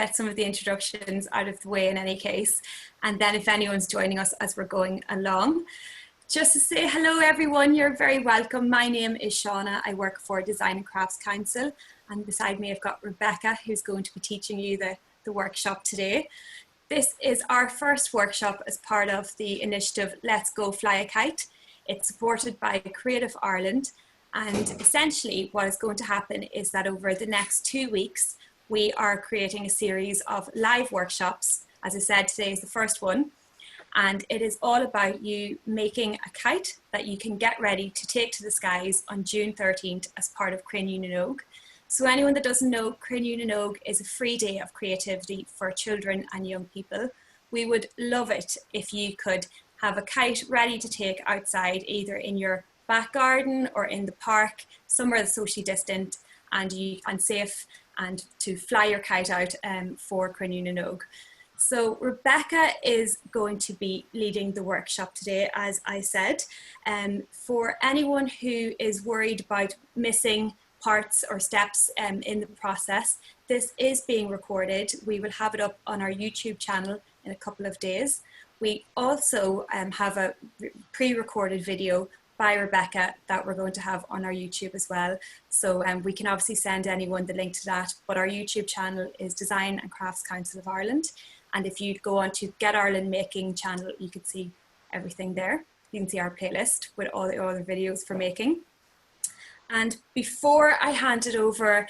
get some of the introductions out of the way in any case, and then if anyone's joining us as we're going along. Just to say hello everyone, you're very welcome. My name is Shauna, I work for Design and Crafts Council, and beside me I've got Rebecca, who's going to be teaching you the workshop today. This is our first workshop as part of the initiative Let's Go Fly a Kite. It's supported by Creative Ireland, and essentially what is going to happen is that over the next 2 weeks we are creating a series of live workshops. As I said, today is the first one, and it is all about you making a kite that you can get ready to take to the skies on June 13th as part of Craine Ogue. So anyone that doesn't know, Craine Ogue is a free day of creativity for children and young people. We would love it if you could have a kite ready to take outside, either in your back garden or in the park, somewhere that's socially distant and safe, and to fly your kite out for Craine Ogue. So Rebecca is going to be leading the workshop today, as I said. For anyone who is worried about missing parts or steps in the process, this is being recorded. We will have it up on our YouTube channel in a couple of days. We also have a pre-recorded video by Rebecca that we're going to have on our YouTube as well. So we can obviously send anyone the link to that, but our YouTube channel is Design and Crafts Council of Ireland. And if you go on to Get Ireland Making channel, you can see everything there. You can see our playlist with all the other videos for making. And before I hand it over,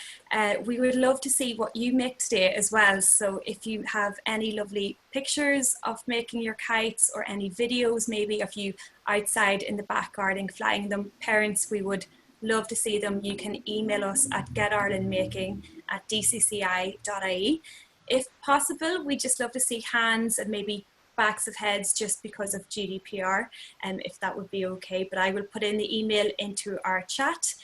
we would love to see what you make today as well. So if you have any lovely pictures of making your kites, or any videos maybe of you outside in the back garden flying them, parents, we would love to see them. You can email us at getirelandmaking@dcci.ie. If possible, we just love to see hands and maybe backs of heads, just because of GDPR, if that would be okay. But I will put in the email into our chat.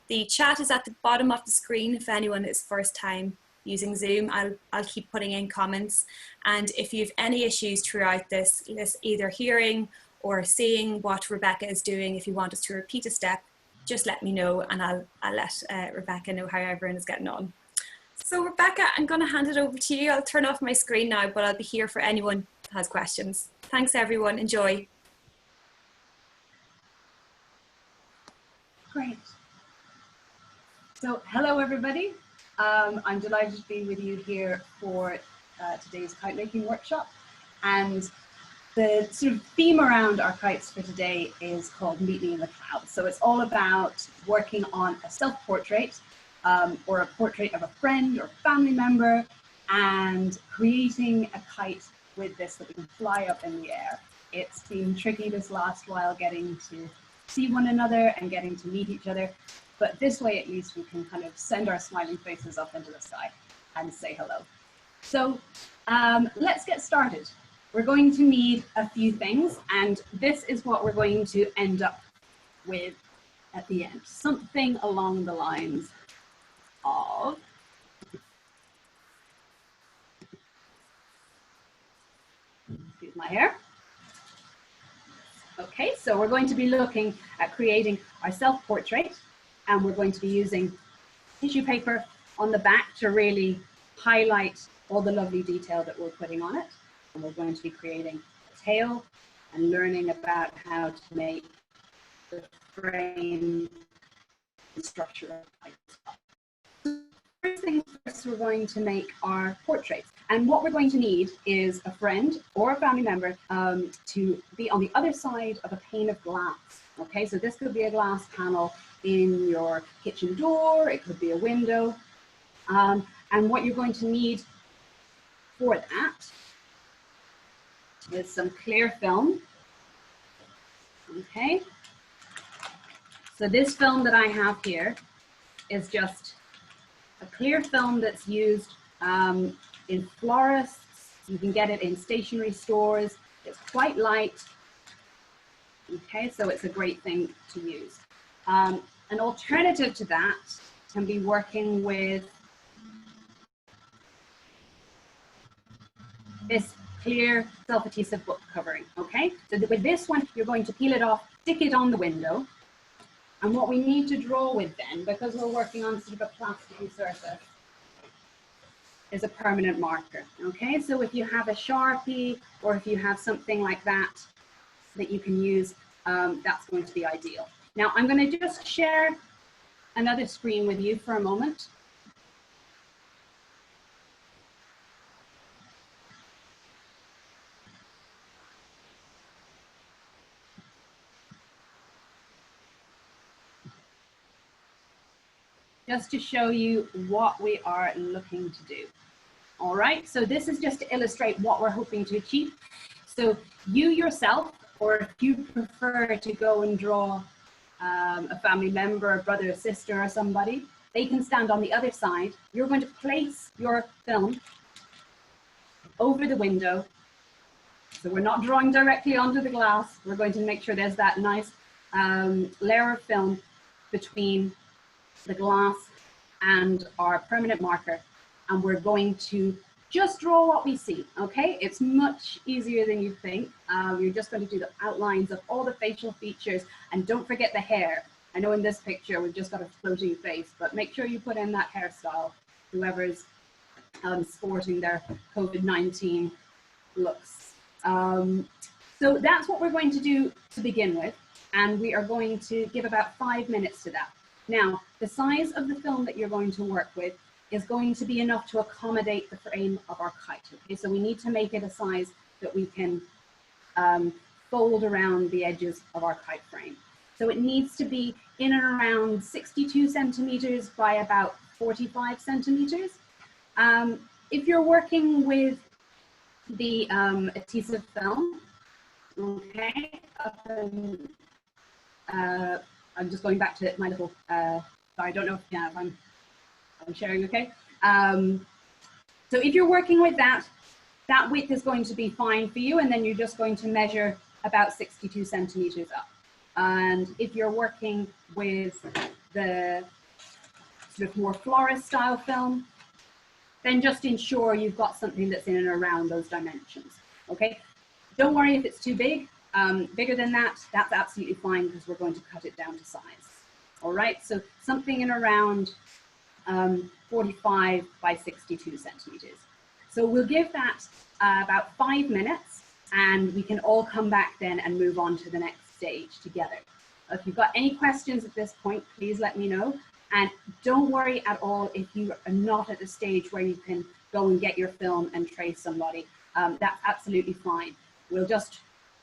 The chat is at the bottom of the screen if anyone is first time using Zoom. I'll keep putting in comments. And if you have any issues throughout this, either hearing or seeing what Rebecca is doing, if you want us to repeat a step, just let me know, and I'll let Rebecca know how everyone is getting on. So Rebecca, I'm going to hand it over to you. I'll turn off my screen now, but I'll be here for anyone who has questions. Thanks everyone, enjoy. Great. So hello everybody. I'm delighted to be with you here for today's kite making workshop. And the sort of theme around our kites for today is called Meet Me in the Clouds. So it's all about working on a self-portrait, or a portrait of a friend or family member, and creating a kite with this that we can fly up in the air. It's been tricky this last while getting to see one another and getting to meet each other, but this way at least we can kind of send our smiling faces up into the sky and say hello. So let's get started. We're going to need a few things, and this is what we're going to end up with at the end. Something along the lines of excuse my hair. Okay, so we're going to be looking at creating our self-portrait, and we're going to be using tissue paper on the back to really highlight all the lovely detail that we're putting on it. And we're going to be creating a tail and learning about how to make the frame and structure of the First things first, we're going to make our portraits. And what we're going to need is a friend or a family member to be on the other side of a pane of glass. Okay, so this could be a glass panel in your kitchen door, it could be a window. And what you're going to need for that is some clear film. Okay, so this film that I have here is just a clear film that's used in florists. You can get it in stationery stores. It's quite light. Okay, so it's a great thing to use. An alternative to that can be working with this clear self-adhesive book covering. Okay, so with this one, you're going to peel it off, stick it on the window. And what we need to draw with then, because we're working on sort of a plasticky surface, is a permanent marker. Okay, so if you have a Sharpie or if you have something like that that you can use, that's going to be ideal. Now I'm going to just share another screen with you for a moment. Just to show you what we are looking to do. All right, so this is just to illustrate what we're hoping to achieve. So you yourself, or if you prefer to go and draw a family member, a brother, a sister, or somebody, they can stand on the other side. You're going to place your film over the window. So we're not drawing directly onto the glass. We're going to make sure there's that nice layer of film between the glass and our permanent marker. And we're going to just draw what we see, okay? It's much easier than you think. You're just going to do the outlines of all the facial features, and don't forget the hair. I know in this picture we've just got a floating face, but make sure you put in that hairstyle, whoever's sporting their COVID-19 looks. So that's what we're going to do to begin with, and we are going to give about 5 minutes to that. Now, the size of the film that you're going to work with is going to be enough to accommodate the frame of our kite. Okay, so we need to make it a size that we can fold around the edges of our kite frame. So it needs to be in and around 62 centimeters by about 45 centimeters. If you're working with the adhesive film, okay, I'm just going back to my little, sorry, I don't know if I'm sharing, okay? So if you're working with that, that width is going to be fine for you, and then you're just going to measure about 62 centimeters up. And if you're working with the sort of more florist style film, then just ensure you've got something that's in and around those dimensions, okay? Don't worry if it's too big. Bigger than that, that's absolutely fine, because we're going to cut it down to size. All right, so something in around 45 by 62 centimeters. So we'll give that about 5 minutes, and we can all come back then and move on to the next stage together. If you've got any questions at this point, please let me know. And don't worry at all if you are not at a stage where you can go and get your film and trace somebody. That's absolutely fine. We'll just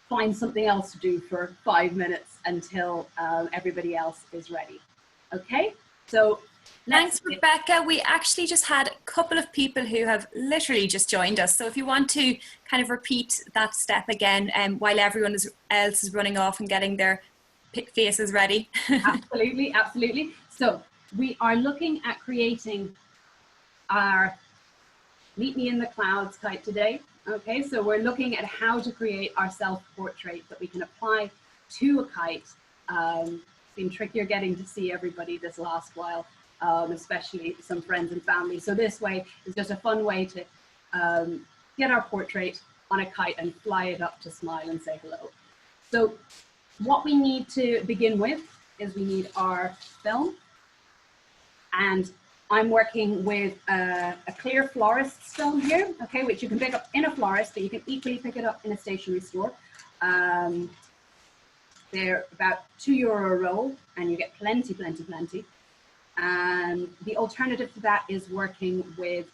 find something else to do for 5 minutes until everybody else is ready. Okay, so thanks, Rebecca. We actually just had a couple of people who have literally just joined us. So if you want to kind of repeat that step again while everyone else is running off and getting their faces ready. Absolutely, absolutely. So we are looking at creating our Meet Me in the Clouds kite today. Okay, so we're looking at how to create our self-portrait that we can apply to a kite. It's been trickier getting to see everybody this last while, especially some friends and family. So this way is just a fun way to get our portrait on a kite and fly it up to smile and say hello. So what we need to begin with is we need our film, and I'm working with a clear florist's film here, okay, which you can pick up in a florist, but you can equally pick it up in a stationery store. They're about €2 a roll, and you get plenty, plenty, plenty. And the alternative to that is working with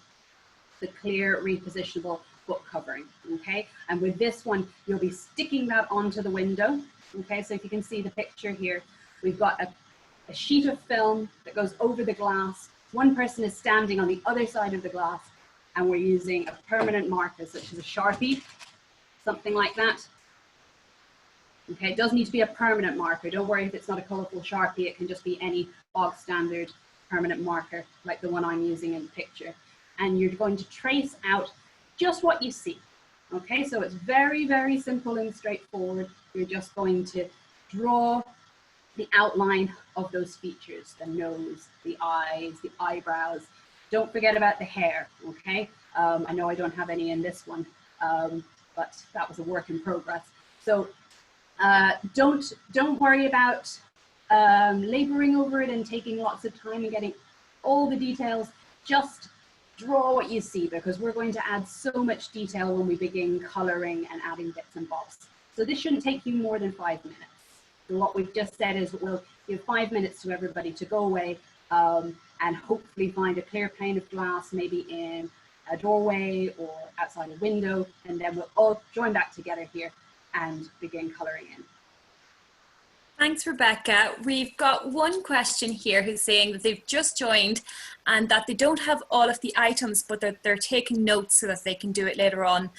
the clear repositionable book covering, okay? And with this one, you'll be sticking that onto the window, okay? So if you can see the picture here, we've got a sheet of film that goes over the glass. One person is standing on the other side of the glass, and we're using a permanent marker, such as a Sharpie, something like that. Okay, it does need to be a permanent marker. Don't worry if it's not a colorful Sharpie, it can just be any bog standard permanent marker, like the one I'm using in the picture. And you're going to trace out just what you see. Okay, so it's very, very simple and straightforward. You're just going to draw the outline of those features, the nose, the eyes, the eyebrows. Don't forget about the hair, okay? I know I don't have any in this one, but that was a work in progress. So don't worry about laboring over it and taking lots of time and getting all the details. Just draw what you see, because we're going to add so much detail when we begin coloring and adding bits and bobs. So this shouldn't take you more than 5 minutes. So what we've just said is we'll give 5 minutes to everybody to go away and hopefully find a clear pane of glass, maybe in a doorway or outside a window, and then we'll all join back together here and begin coloring in. Thanks, Rebecca. We've got one question here who's saying that they've just joined and that they don't have all of the items, but that they're taking notes so that they can do it later on.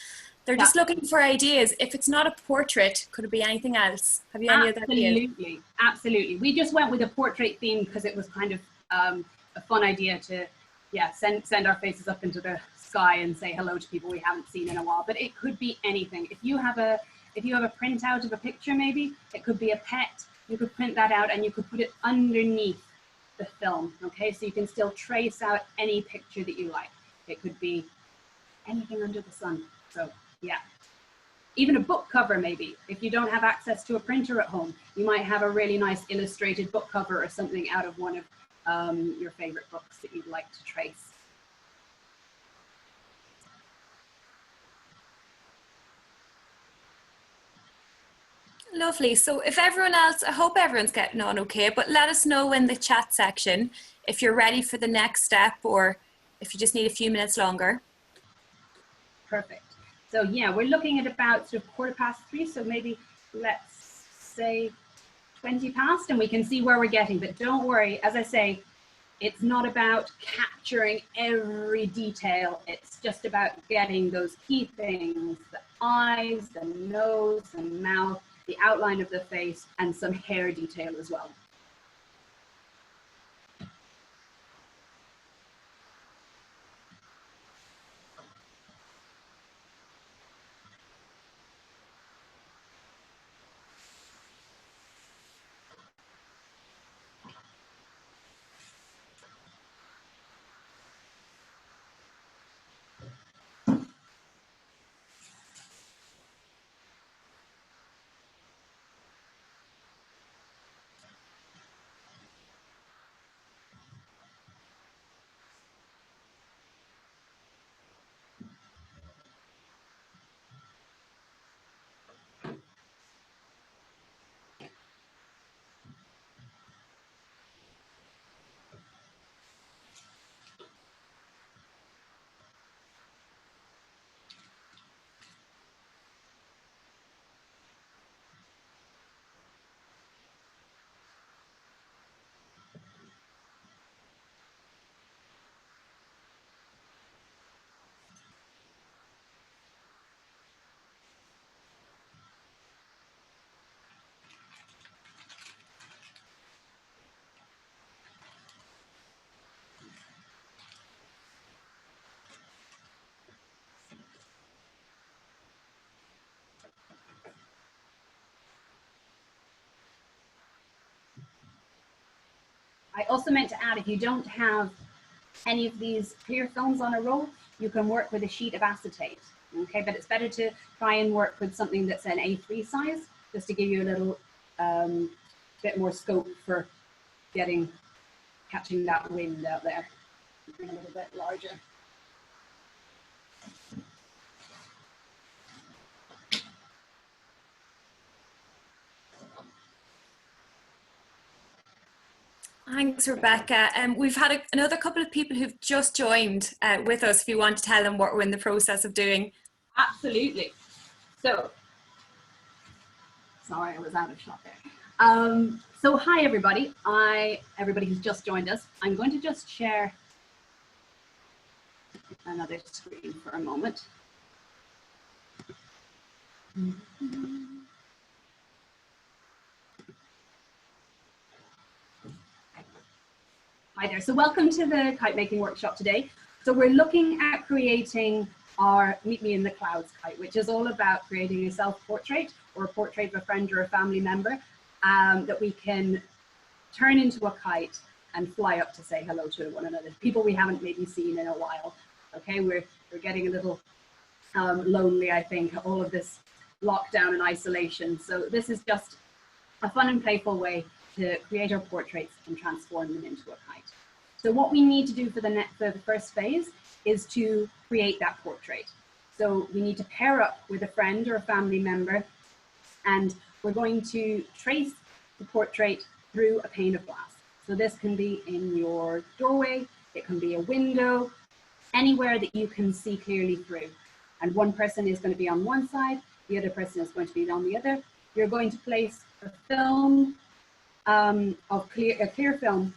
They're just looking for ideas. If it's not a portrait, could it be anything else? Have you any other ideas? Absolutely, absolutely. We just went with a portrait theme because it was kind of a fun idea to, send our faces up into the sky and say hello to people we haven't seen in a while. But it could be anything. If you have a printout of a picture, maybe it could be a pet. You could print that out and you could put it underneath the film. Okay, so you can still trace out any picture that you like. It could be anything under the sun. So yeah, even a book cover maybe. If you don't have access to a printer at home, you might have a really nice illustrated book cover or something out of one of your favorite books that you'd like to trace. Lovely. So if everyone else, I hope everyone's getting on okay, but let us know in the chat section if you're ready for the next step or if you just need a few minutes longer. Perfect. So yeah, we're looking at about sort of 3:15, so maybe let's say 20 past, and we can see where we're getting. But don't worry, as I say, it's not about capturing every detail. It's just about getting those key things: the eyes, the nose, the mouth, the outline of the face, and some hair detail as well. I also meant to add, if you don't have any of these clear films on a roll, you can work with a sheet of acetate. Okay, but it's better to try and work with something that's an A3 size, just to give you a little bit more scope for catching that wind out there. A little bit larger. Thanks, Rebecca. We've had another couple of people who've just joined with us. If you want to tell them what we're in the process of doing. Absolutely. So, sorry, I was out of shot there. So hi everybody. Everybody who's just joined us. I'm going to just share another screen for a moment. Hi there. So welcome to the kite making workshop today. So we're looking at creating our Meet Me in the Clouds kite, which is all about creating a self-portrait or a portrait of a friend or a family member that we can turn into a kite and fly up to say hello to one another, people we haven't maybe seen in a while. Okay, we're getting a little lonely, I think, all of this lockdown and isolation. So this is just a fun and playful way to create our portraits and transform them into a kite. So what we need to do for the first phase is to create that portrait. So we need to pair up with a friend or a family member, and we're going to trace the portrait through a pane of glass. So this can be in your doorway, it can be a window, anywhere that you can see clearly through. And one person is going to be on one side, the other person is going to be on the other. You're going to place a film of clear film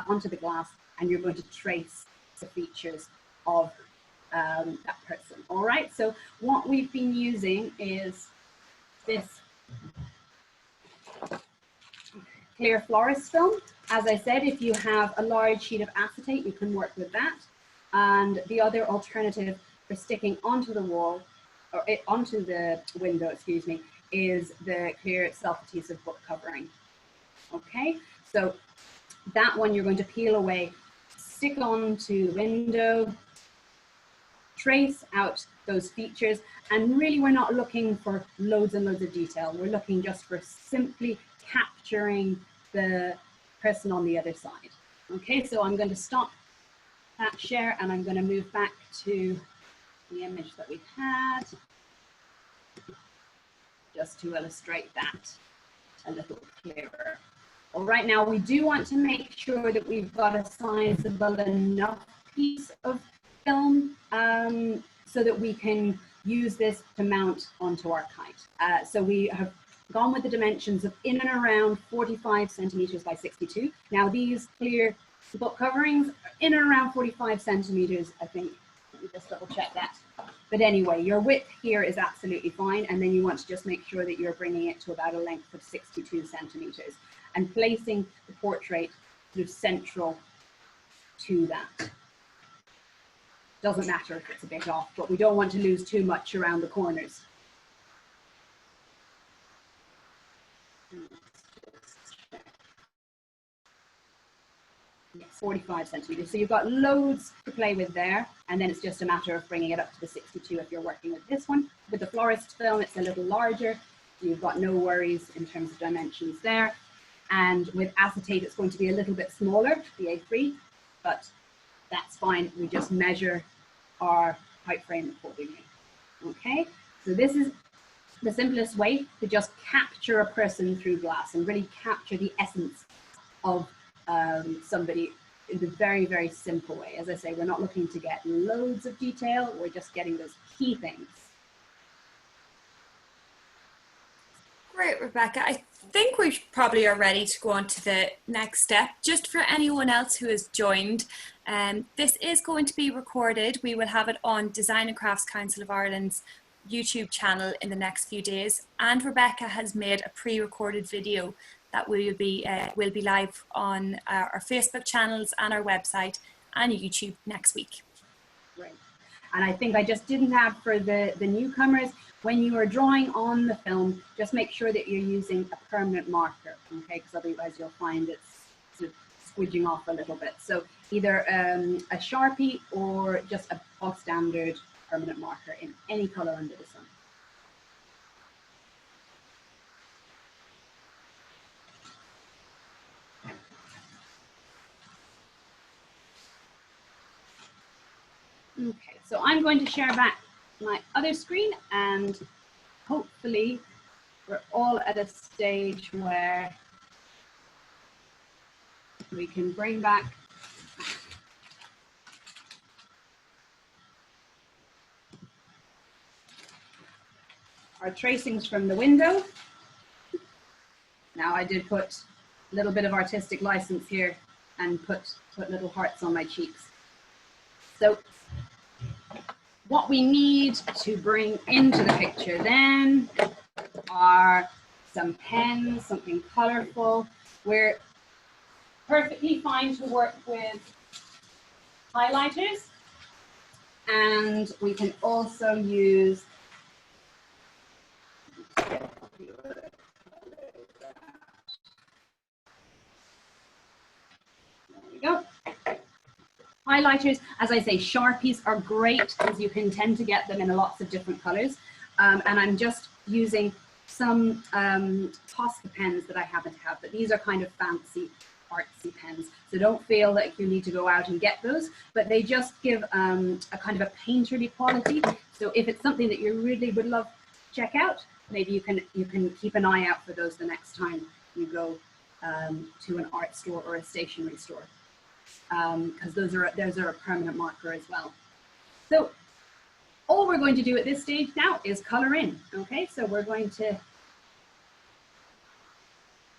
onto the glass, and you're going to trace the features of that person. All right, so what we've been using is this clear florist film. As I said, if you have a large sheet of acetate, you can work with that. And the other alternative for sticking onto the wall, or onto the window, excuse me, is the clear self-adhesive book covering. Okay, so that one you're going to peel away, stick onto the window, trace out those features, and really we're not looking for loads and loads of detail. We're looking just for simply capturing the person on the other side. Okay, so I'm going to stop that share and I'm going to move back to the image that we had, just to illustrate that a little clearer. All right, now we do want to make sure that we've got a sizable enough piece of film so that we can use this to mount onto our kite. So we have gone with the dimensions of in and around 45 centimeters by 62. Now these clear book coverings are in and around 45 centimeters, I think. Let me just double check that. But anyway, your width here is absolutely fine. And then you want to just make sure that you're bringing it to about a length of 62 centimeters and placing the portrait sort of central to that. Doesn't matter if it's a bit off, but we don't want to lose too much around the corners. Yes, 45 centimeters. So you've got loads to play with there, and then it's just a matter of bringing it up to the 62 if you're working with this one. With the florist film, it's a little larger. You've got no worries in terms of dimensions there. And with acetate, it's going to be a little bit smaller, the A3, but that's fine. We just measure our kite frame accordingly. Okay, so this is the simplest way to just capture a person through glass and really capture the essence of somebody in a very, very simple way. As I say, we're not looking to get loads of detail. We're just getting those key things. Great, Rebecca. I think we probably are ready to go on to the next step. Just for anyone else who has joined, this is going to be recorded. We will have it on Design and Crafts Council of Ireland's YouTube channel in the next few days. And Rebecca has made a pre-recorded video that will be live on our Facebook channels and our website and YouTube next week. Right. And I think I just didn't have for the newcomers, when you are drawing on the film, just make sure that you're using a permanent marker, okay? Because otherwise you'll find it's sort of squidging off a little bit. So either a Sharpie or just a bog standard permanent marker in any color under the sun. Okay, so I'm going to share back my other screen, and hopefully we're all at a stage where we can bring back our tracings from the window. Now I did put a little bit of artistic license here and put little hearts on my cheeks. So what we need to bring into the picture then are some pens, something colorful. We're perfectly fine to work with highlighters, and we can also use go. Highlighters, as I say, Sharpies are great because you can tend to get them in lots of different colors. And I'm just using some Posca pens that I happen to have, but these are kind of fancy artsy pens. So don't feel that you need to go out and get those, but they just give a kind of a painterly quality. So if it's something that you really would love to check out, maybe you can keep an eye out for those the next time you go to an art store or a stationery store, because those are a permanent marker as well. So all we're going to do at this stage now is color in. Okay, so we're going to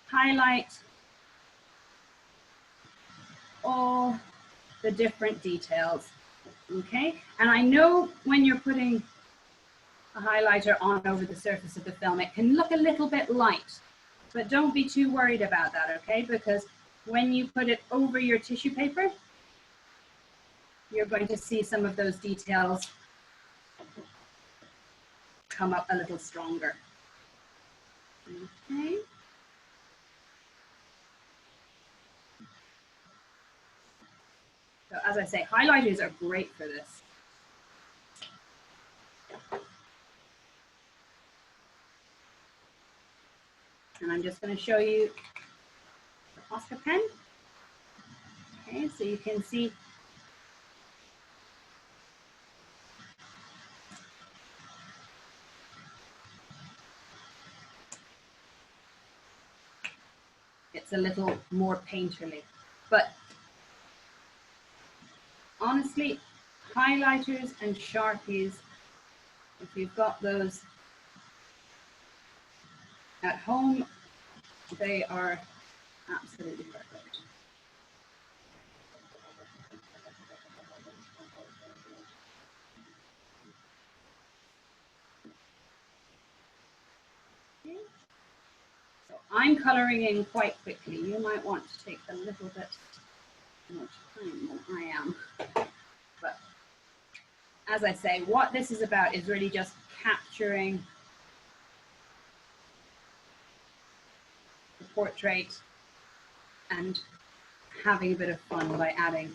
highlight all the different details. Okay, and I know when you're putting a highlighter on over the surface of the film, it can look a little bit light, but don't be too worried about that, okay? Because when you put it over your tissue paper, you're going to see some of those details come up a little stronger. Okay. So as I say, highlighters are great for this. And I'm just going to show you the Posca pen. Okay, so you can see it's a little more painterly, but honestly, highlighters and Sharpies, if you've got those at home, they are absolutely perfect. Okay. So I'm coloring in quite quickly. You might want to take a little bit more time than I am. But as I say, what this is about is really just capturing the portrait and having a bit of fun by adding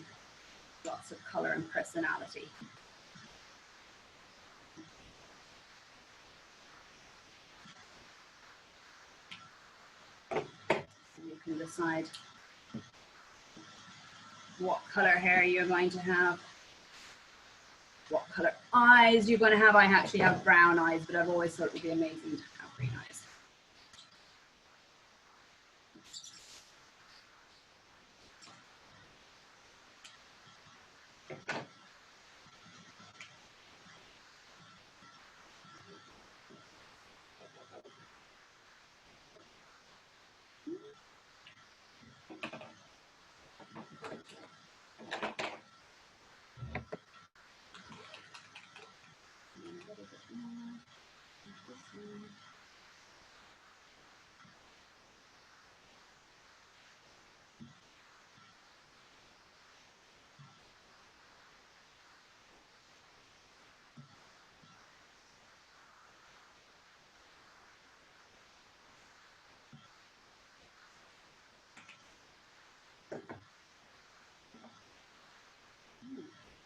lots of color and personality. So you can decide what color hair you're going to have, what color eyes you're going to have. I actually have brown eyes, but I've always thought it would be amazing to have green eyes.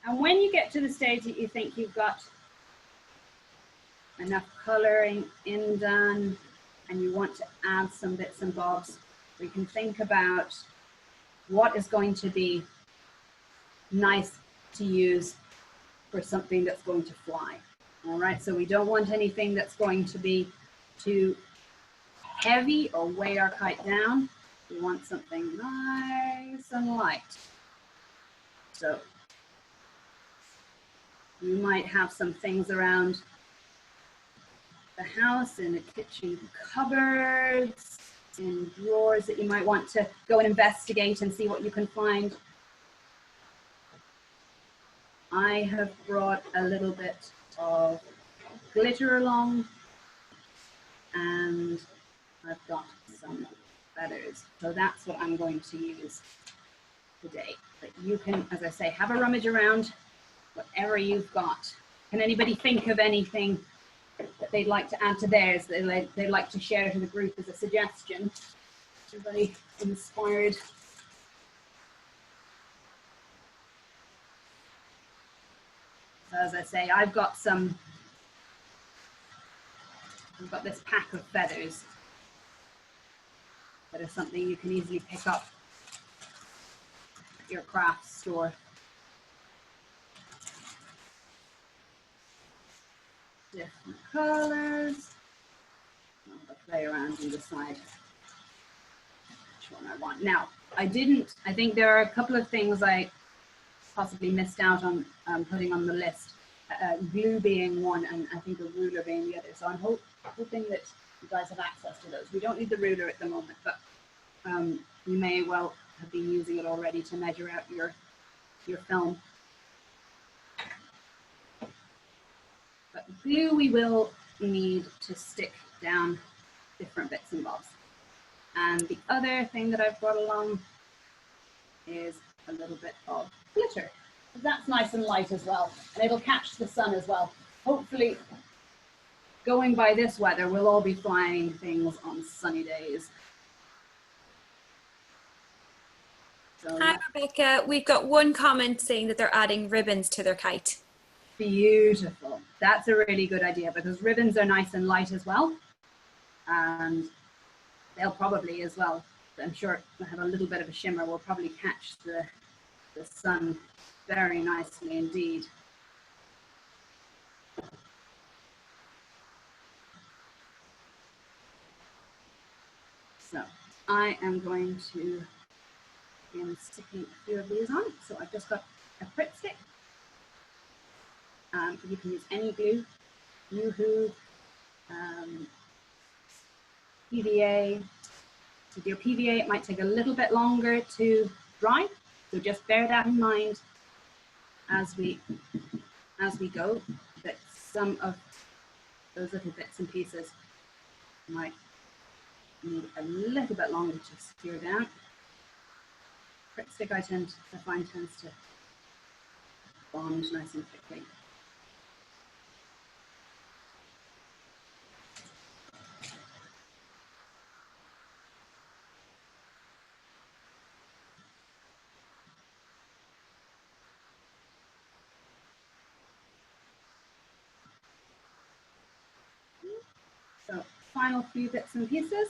And when you get to the stage that you think you've got enough coloring in done and you want to add some bits and bobs, we can think about what is going to be nice to use for something that's going to fly. All right, so we don't want anything that's going to be too heavy or weigh our kite down. We want something nice and light. So you might have some things around the house, in the kitchen cupboards, in drawers that you might want to go and investigate and see what you can find. I have brought a little bit of glitter along, and I've got some feathers. So that's what I'm going to use today. But you can, as I say, have a rummage around whatever you've got. Can anybody think of anything that they'd like to add to theirs, that they'd like to share to the group as a suggestion? Everybody inspired? So as I say, I've got this pack of feathers that are something you can easily pick up your craft store. Different colors. I'll play around and decide which one I want. Now, I think there are a couple of things I possibly missed out on putting on the list. Glue being one, and I think a ruler being the other. So I'm hoping that you guys have access to those. We don't need the ruler at the moment, but you may well have been using it already to measure out your film. But glue we will need to stick down different bits and bobs. And the other thing that I've brought along is a little bit of glitter. That's nice and light as well, and it'll catch the sun as well. Hopefully, going by this weather, we'll all be flying things on sunny days. So, hi, Rebecca. We've got one comment saying that they're adding ribbons to their kite. Beautiful. That's a really good idea because ribbons are nice and light as well. And they'll probably as well, I'm sure they'll have a little bit of a shimmer, will probably catch the sun very nicely indeed. So I am going to begin sticking a few of these on. So I've just got a Pritt stick. You can use any glue, Yoo-hoo, PVA. With your PVA, it might take a little bit longer to dry, so just bear that in mind as we go. That some of those little bits and pieces might need a little bit longer to secure down. Pritt stick I find tends to bond nice and quickly. So final few bits and pieces.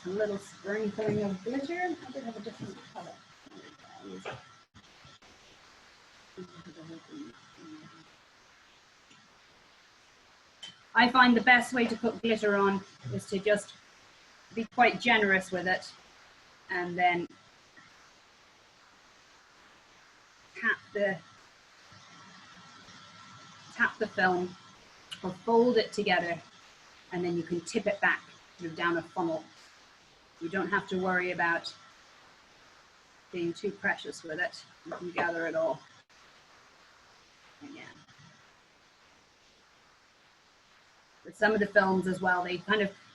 A little sprinkling of glitter. I did have a different color. I find the best way to put glitter on is to just be quite generous with it and then tap the film or fold it together, and then you can tip it back sort of down a funnel. You don't have to worry about being too precious with it. You can gather it all again. With some of the films as well,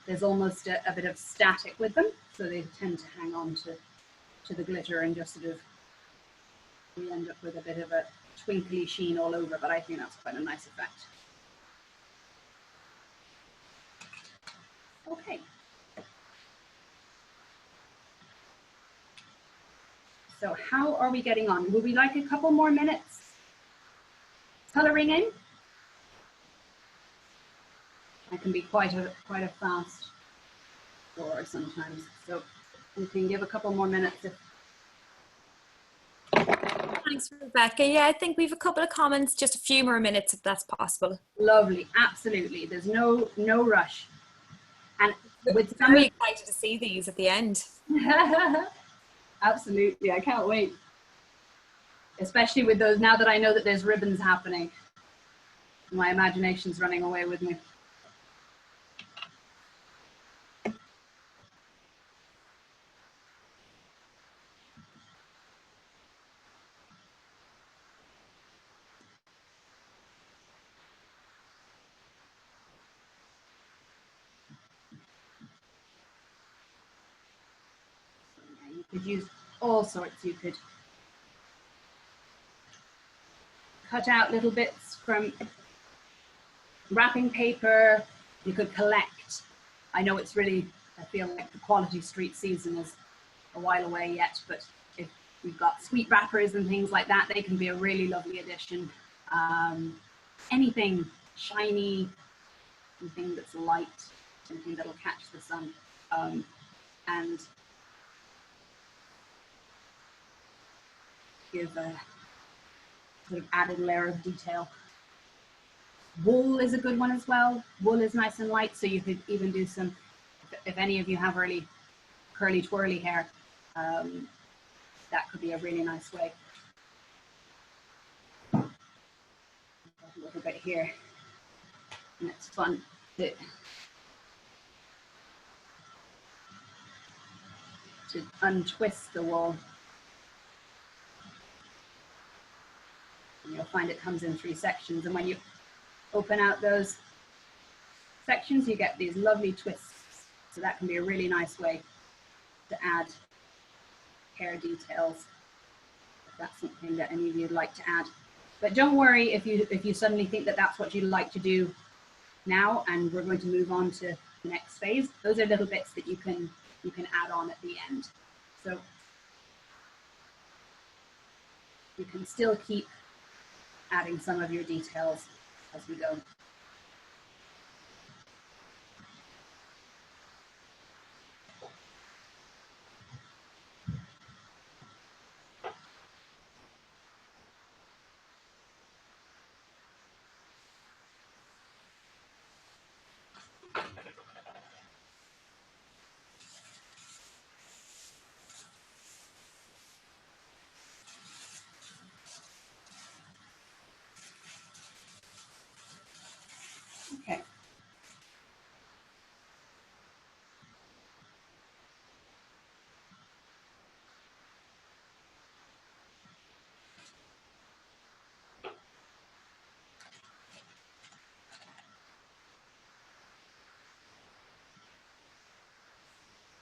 there's almost a bit of static with them, so they tend to hang on to the glitter and just sort of, we end up with a bit of a twinkly sheen all over, but I think that's quite a nice effect. Okay. So how are we getting on? Would we like a couple more minutes coloring in? I can be quite a fast drawer sometimes, so we can give a couple more minutes. Thanks, Rebecca. Yeah, I think we've a couple of comments, just a few more minutes if that's possible. Lovely, absolutely. There's no rush. And with I'm really excited to see these at the end. Absolutely, I can't wait. Especially with those, now that I know that there's ribbons happening. My imagination's running away with me. You could use all sorts. You could cut out little bits from wrapping paper. You could collect. I know it's really, I feel like the quality street season is a while away yet, but if you've got sweet wrappers and things like that, they can be a really lovely addition. Anything shiny, anything that's light, something that'll catch the sun. And give a sort of added layer of detail. Wool is a good one as well. Wool is nice and light, so you could even do some, if any of you have really curly twirly hair, that could be a really nice way. A little bit here, and it's fun to untwist the wool. And you'll find it comes in 3 sections, and when you open out those sections, you get these lovely twists. So that can be a really nice way to add hair details, if that's something that any of you'd like to add. But don't worry if you suddenly think that that's what you'd like to do now, and we're going to move on to the next phase. Those are little bits that you can add on at the end. So you can still keep adding some of your details as we go. Okay.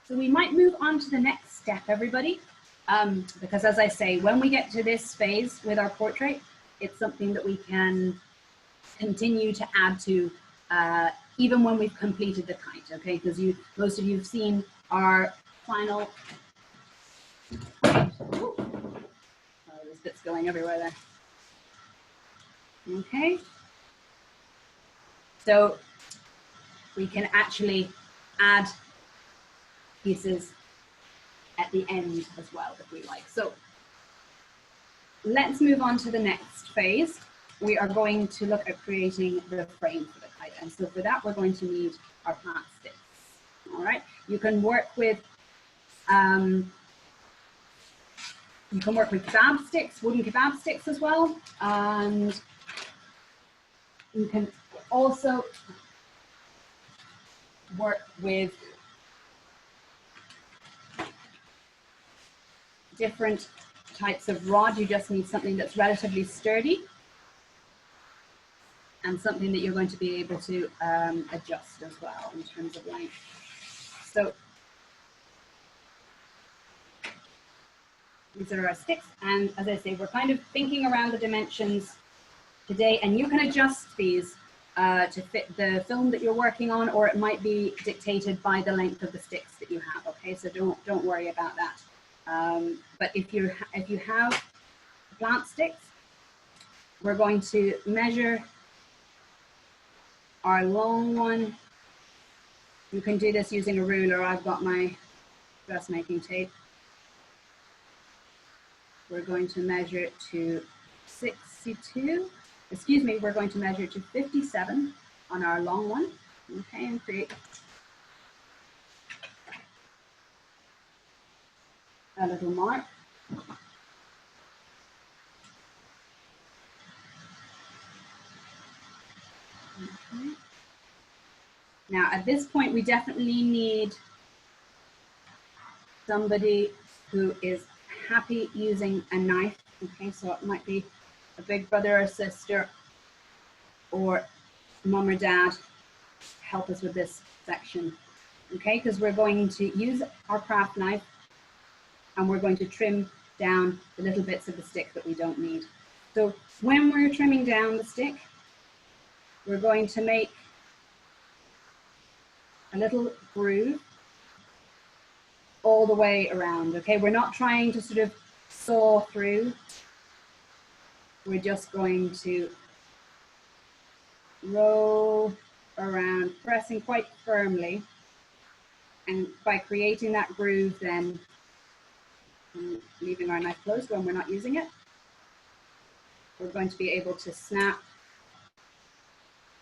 So we might move on to the next step, everybody, because as I say, when we get to this phase with our portrait, it's something that we can continue to add to even when we've completed the kite, okay? Because most of you have seen our final, oh, there's bits going everywhere there. Okay. So we can actually add pieces at the end as well if we like. So let's move on to the next phase. We are going to look at creating the frame for the kite, and so for that we're going to need our plant sticks. All right, you can work with kebab sticks, wooden kebab sticks as well, and you can also work with different types of rod. You just need something that's relatively sturdy and something that you're going to be able to adjust as well in terms of length. So these are our sticks, and as I say, we're kind of thinking around the dimensions today, and you can adjust these to fit the film that you're working on, or it might be dictated by the length of the sticks that you have. Okay, so don't worry about that. But if you have plant sticks, we're going to measure our long one. You can do this using a ruler. I've got my dressmaking tape. We're going to measure it to 62. Excuse me, we're going to measure to 57 on our long one. Okay, and create a little mark. Okay. Now at this point we definitely need somebody who is happy using a knife. Okay, so it might be a big brother or sister or mom or dad help us with this section. Okay, because we're going to use our craft knife and we're going to trim down the little bits of the stick that we don't need. So when we're trimming down the stick, we're going to make a little groove all the way around. Okay, we're not trying to sort of saw through. We're just going to roll around, pressing quite firmly, and by creating that groove then leaving our knife closed when we're not using it, we're going to be able to snap,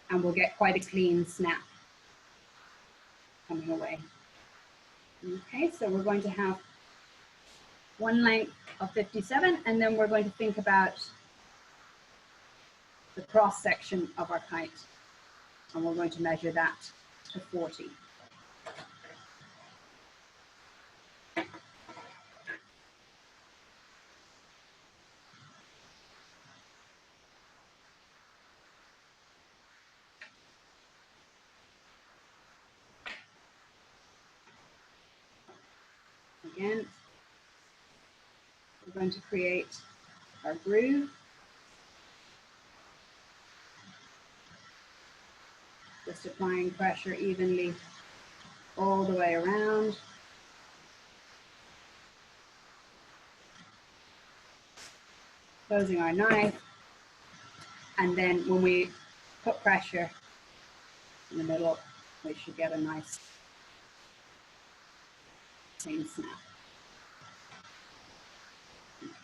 and we'll get quite a clean snap coming away. Okay, so we're going to have one length of 57, and then we're going to think about the cross section of our kite, and we're going to measure that to 40. Again, we're going to create our groove. Just applying pressure evenly all the way around. Closing our knife, and then when we put pressure in the middle, we should get a nice clean snap.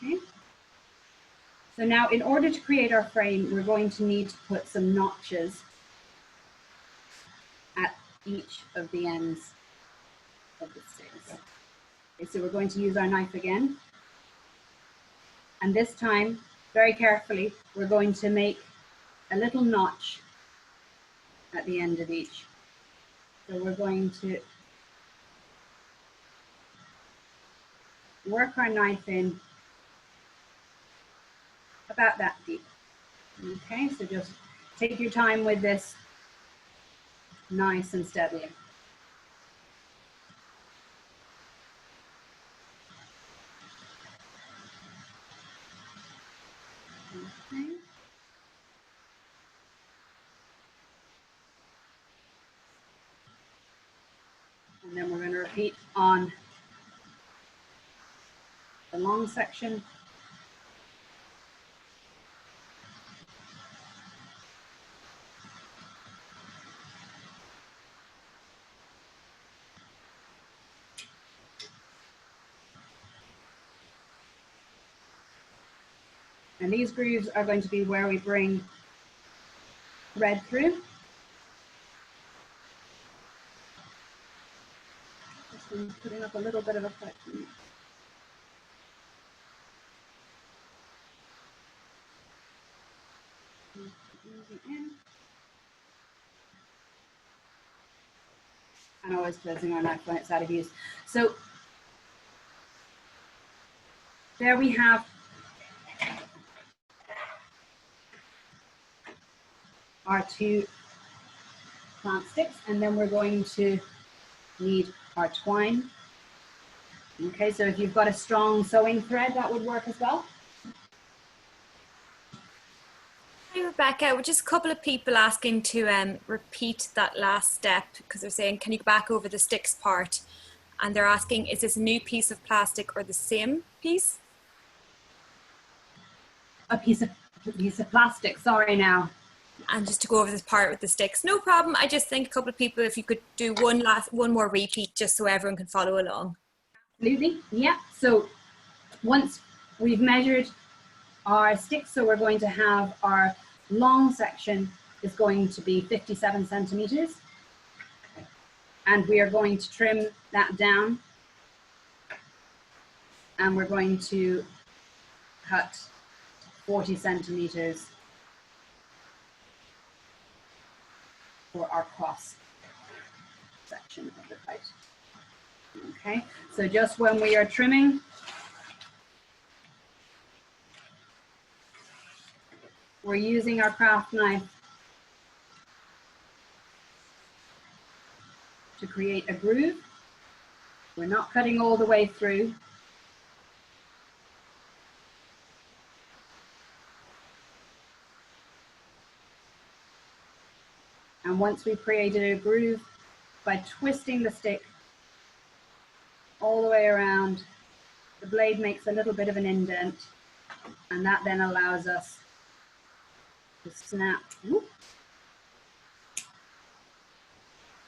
Okay. So now, in order to create our frame, we're going to need to put some notches at each of the ends of the sticks. Okay, so we're going to use our knife again. And this time, very carefully, we're going to make a little notch at the end of each. So we're going to work our knife in about that deep. Okay, so just take your time with this, nice and steadily. Okay. And then we're going to repeat on the long section. And these grooves are going to be where we bring thread through. Just putting up a little bit of a cut. And always closing our knife when it's out of use. So there we have our two plant sticks, and then we're going to need our twine. Okay, so if you've got a strong sewing thread, that would work as well. Hi Rebecca, we're just a couple of people asking to repeat that last step, because they're saying, can you go back over the sticks part? And they're asking, is this a new piece of plastic or the same piece? A piece of plastic, sorry now. And just to go over this part with the sticks, no problem. I just think a couple of people, if you could do one more repeat, just so everyone can follow along. Absolutely, yeah. So once we've measured our sticks, so we're going to have our long section is going to be 57 centimeters. And we are going to trim that down. And we're going to cut 40 centimeters for our cross section of the kite. Okay, so just when we are trimming, we're using our craft knife to create a groove. We're not cutting all the way through. And once we've created a groove, by twisting the stick all the way around, the blade makes a little bit of an indent, and that then allows us to snap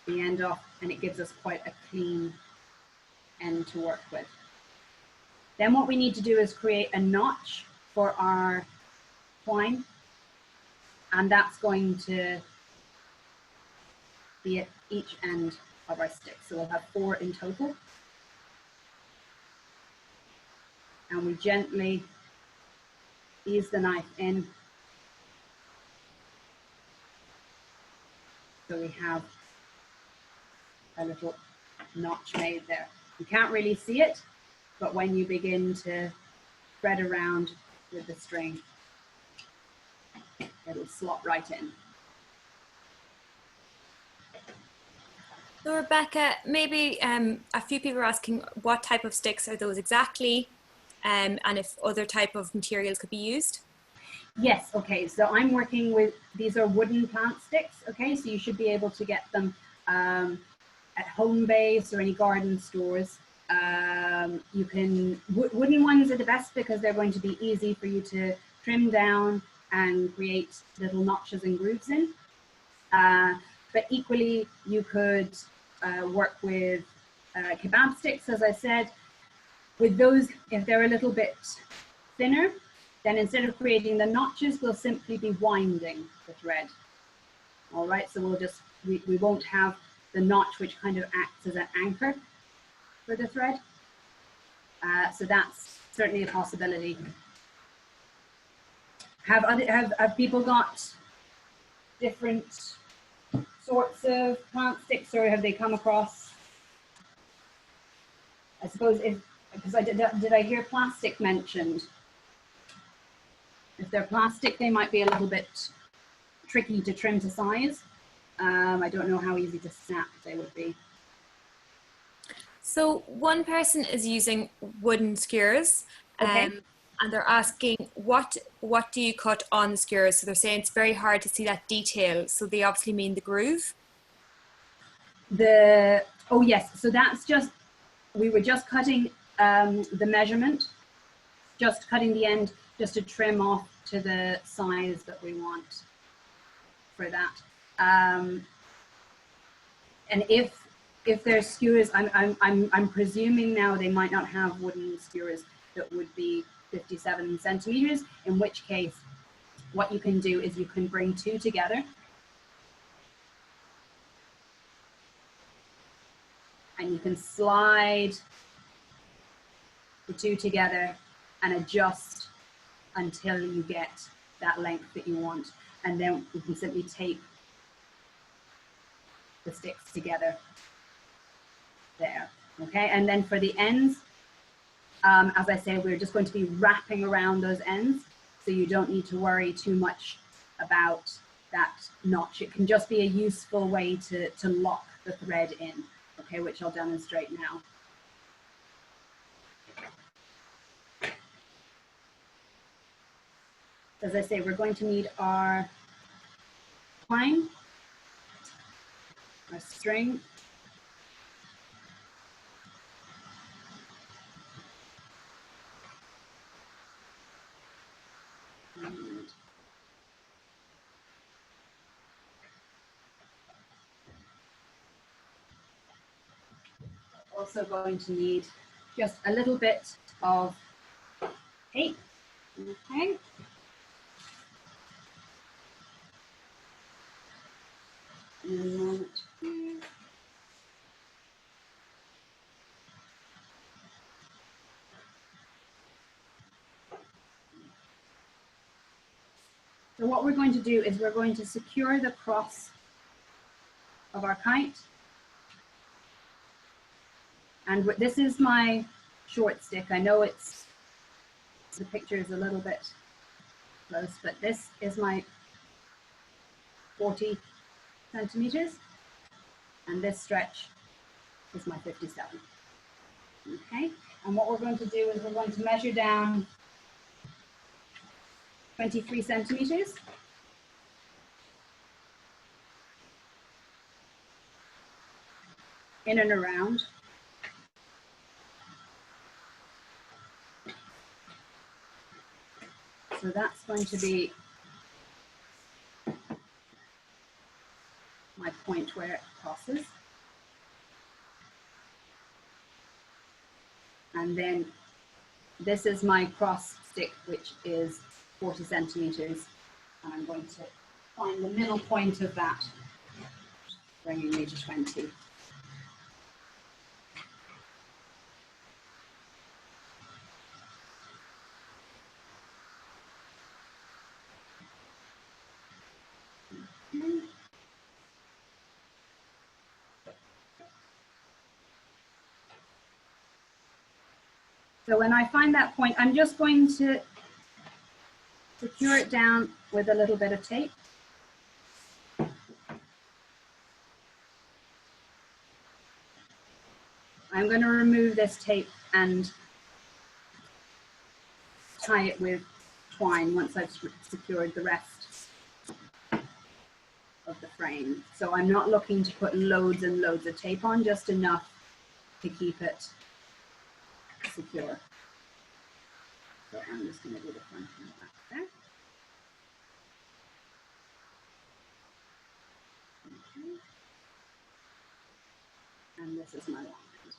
the end off, and it gives us quite a clean end to work with. Then what we need to do is create a notch for our twine, and that's going to be at each end of our stick. So we'll have 4 in total. And we gently ease the knife in. So we have a little notch made there. You can't really see it, but when you begin to thread around with the string, it'll slot right in. So Rebecca, maybe a few people are asking what type of sticks are those exactly, and if other type of materials could be used? Yes, okay, so I'm working with, these are wooden plant sticks, okay, so you should be able to get them at home base or any garden stores. You can, wooden ones are the best because they're going to be easy for you to trim down and create little notches and grooves in. But equally, you could work with kebab sticks, as I said. With those, if they're a little bit thinner, then instead of creating the notches, we'll simply be winding the thread. All right, so we'll just, we won't have the notch which kind of acts as an anchor for the thread. So that's certainly a possibility. Have people got different sorts of plant sticks, or have they come across, I suppose, because did I hear plastic mentioned? If they're plastic, they might be a little bit tricky to trim to size. I don't know how easy to snap they would be. So one person is using wooden skewers, Okay. and they're asking what do you cut on the skewers? So they're saying it's very hard to see that detail. So they obviously mean the groove. Oh yes, so that's just, we were just cutting the measurement, just cutting the end just to trim off to the size that we want for that. And if there's skewers, I'm presuming now they might not have wooden skewers that would be 57 centimeters, in which case what you can do is you can bring 2 together and you can slide the 2 together and adjust until you get that length that you want. And then you can simply tape the sticks together there, okay? And then for the ends, as I say, we're just going to be wrapping around those ends, so you don't need to worry too much about that notch. It can just be a useful way to lock the thread in, okay, which I'll demonstrate now. As I say, we're going to need our twine, our string, and also going to need just a little bit of tape, okay? And so what we're going to do is we're going to secure the cross of our kite. And this is my short stick. I know the picture is a little bit close, but this is my 40 centimeters. And this stretch is my 57. Okay, and what we're going to do is we're going to measure down 23 centimeters. In and around. So that's going to be my point where it crosses. And then this is my cross stick, which is 40 centimeters, and I'm going to find the middle point of that, bringing me to 20. So when I find that point, I'm just going to secure it down with a little bit of tape. I'm going to remove this tape and tie it with twine once I've secured the rest of the frame. So I'm not looking to put loads and loads of tape on, just enough to keep it secure. So I'm just going to do the front and the back there. Okay. And this is my long end.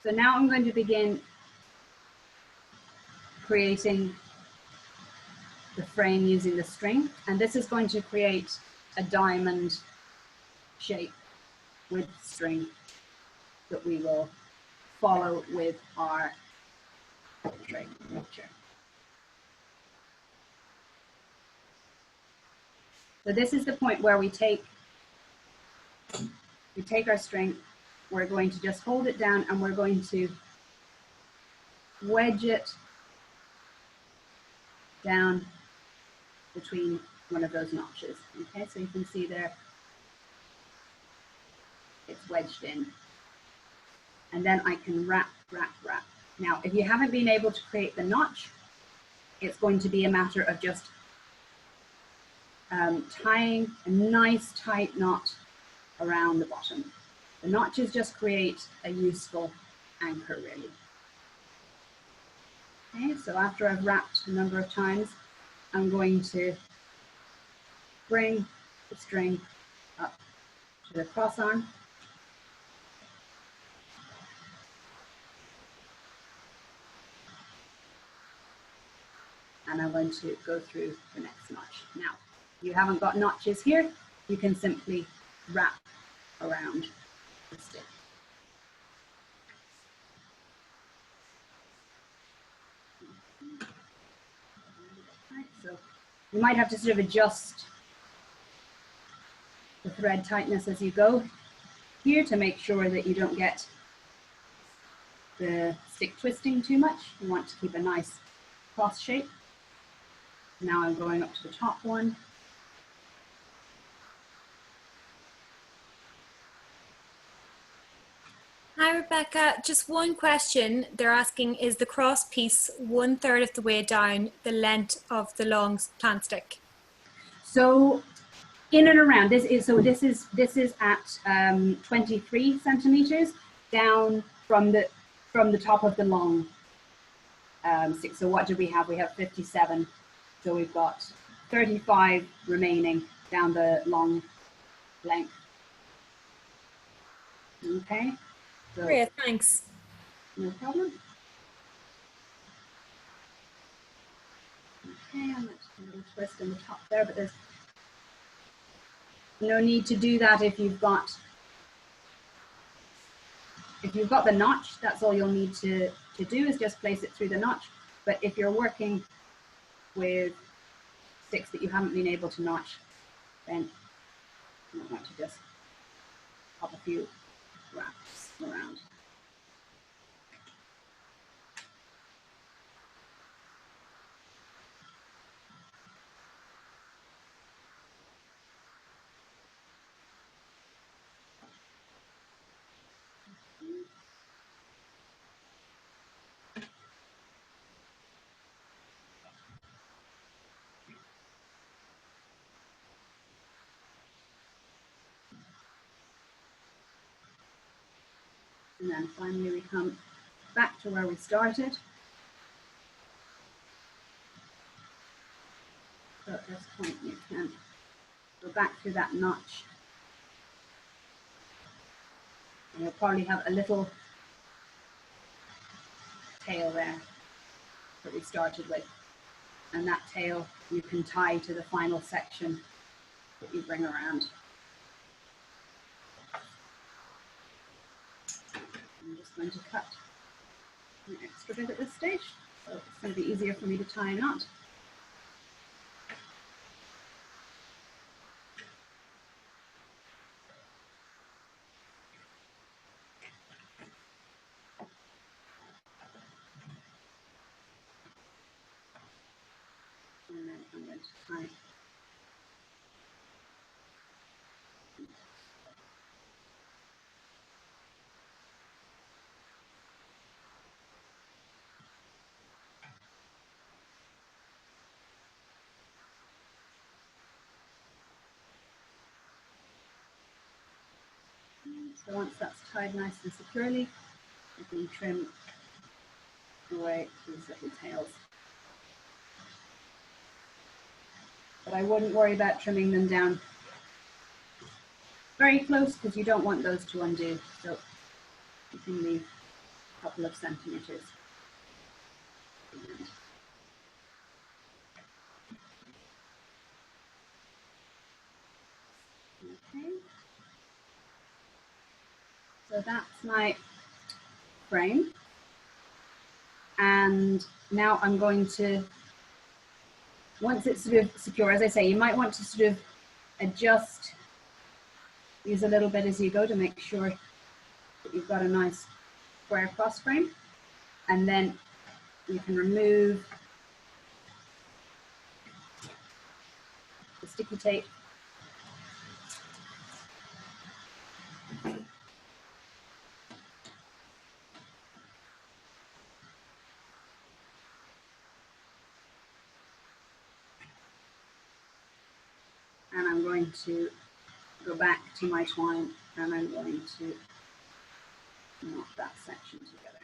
So now I'm going to begin creating the frame using the string, and this is going to create a diamond shape with string that we will follow with our portrait picture. So this is the point where we take our string, we're going to just hold it down, and we're going to wedge it down between one of those notches. Okay, so you can see there, it's wedged in. And then I can wrap, wrap, wrap. Now, if you haven't been able to create the notch, it's going to be a matter of just tying a nice tight knot around the bottom. The notches just create a useful anchor, really. Okay, so after I've wrapped a number of times, I'm going to bring the string up to the cross arm. And I'm going to go through the next notch. Now, if you haven't got notches here, you can simply wrap around the stick. Right, so you might have to sort of adjust the thread tightness as you go here to make sure that you don't get the stick twisting too much. You want to keep a nice cross shape. Now I'm going up to the top one. Hi Rebecca, just one question. They're asking, is the cross piece 1/3 of the way down the length of the long plant stick? So in and around this is at 23 centimeters down from the top of the long stick. So what do we have? We have 57. So we've got 35 remaining down the long length. Okay. So, Great, thanks. no problem. Okay, I'm just a little twist in the top there, but there's no need to do that if you've got the notch. That's all you'll need to do is just place it through the notch. But if you're working with sticks that you haven't been able to notch, then you might want to just pop a few wraps around. And then finally we come back to where we started. So at this point you can go back through that notch. And you'll probably have a little tail there that we started with. And that tail you can tie to the final section that you bring around. I'm just going to cut an extra bit at this stage, so it's going to be easier for me to tie a knot. And then I'm going to tie . So once that's tied nice and securely, you can trim away these little tails. But I wouldn't worry about trimming them down very close because you don't want those to undo. So you can leave a couple of centimeters. Okay. So that's my frame. And now I'm going to, once it's sort of secure, as I say, you might want to sort of adjust, use a little bit as you go to make sure that you've got a nice square cross frame. And then you can remove the sticky tape. And I'm going to go back to my twine and I'm going to knot that section together.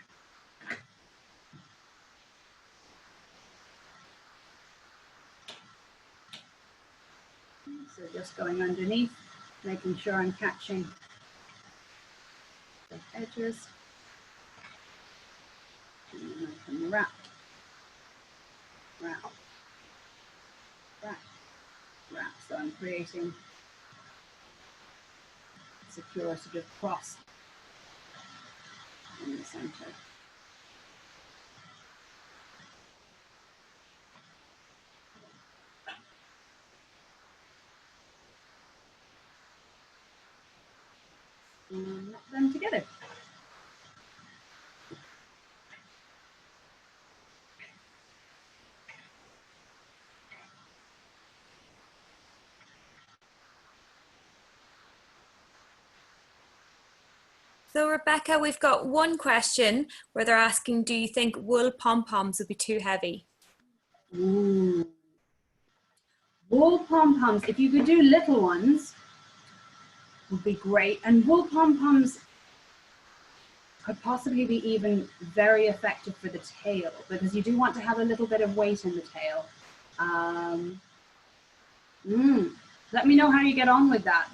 So just going underneath, making sure I'm catching the edges. And then I can wrap, wrap, wrap, wrap. So I'm creating a secure sort of cross in the center. And knot them together. So Rebecca, we've got one question where they're asking, do you think wool pom-poms would be too heavy? Ooh. Wool pom-poms, if you could do little ones, would be great. And wool pom-poms could possibly be even very effective for the tail because you do want to have a little bit of weight in the tail. Let me know how you get on with that.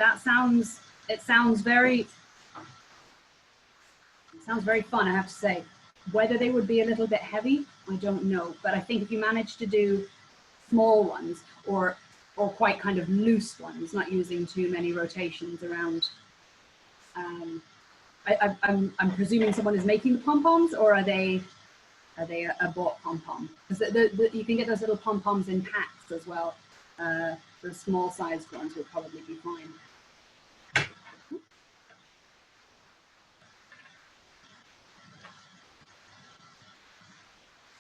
It sounds very fun, I have to say. Whether they would be a little bit heavy, I don't know. But I think if you manage to do small ones or quite kind of loose ones, not using too many rotations around. I'm presuming someone is making the pom-poms, or are they a bought pom-pom? Because you can get those little pom-poms in packs as well. The small sized ones would probably be fine.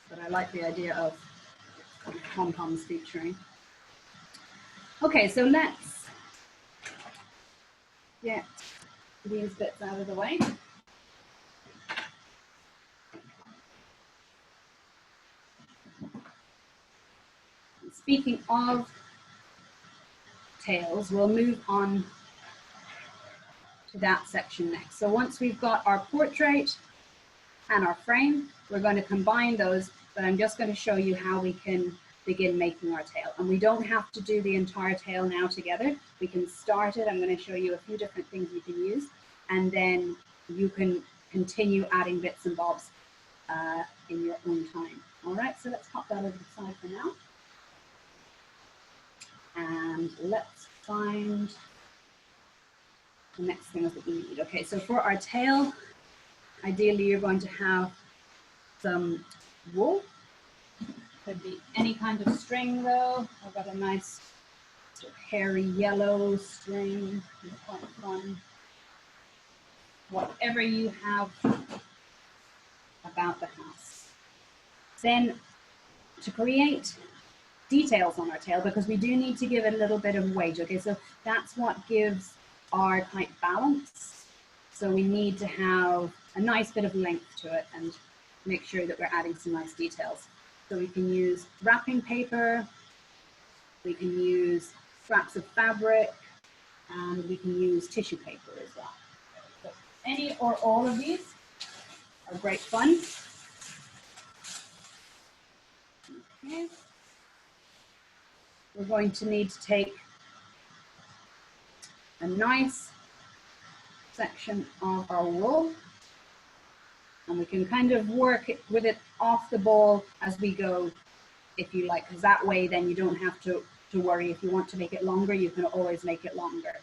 But I like the idea of pom-poms featuring. Okay, so let's get these bits out of the way. Speaking of tails, we'll move on to that section next. So once we've got our portrait and our frame, we're going to combine those, but I'm just going to show you how we can begin making our tail. And we don't have to do the entire tail now together. We can start it. I'm going to show you a few different things you can use, and then you can continue adding bits and bobs in your own time. All right, so let's pop that over the side for now. And let's find the next thing that we need. Okay, so for our tail, ideally you're going to have some wool. Could be any kind of string though. I've got a nice hairy yellow string. It's quite fun. Whatever you have about the house. Then to create details on our tail, because we do need to give it a little bit of weight. Okay, so that's what gives our kite balance. So we need to have a nice bit of length to it and make sure that we're adding some nice details. So we can use wrapping paper, we can use scraps of fabric, and we can use tissue paper as well. So any or all of these are great fun. Okay. We're going to need to take a nice section of our wool, and we can kind of work it with it off the ball as we go, if you like, because that way then you don't have to worry. If you want to make it longer, you can always make it longer.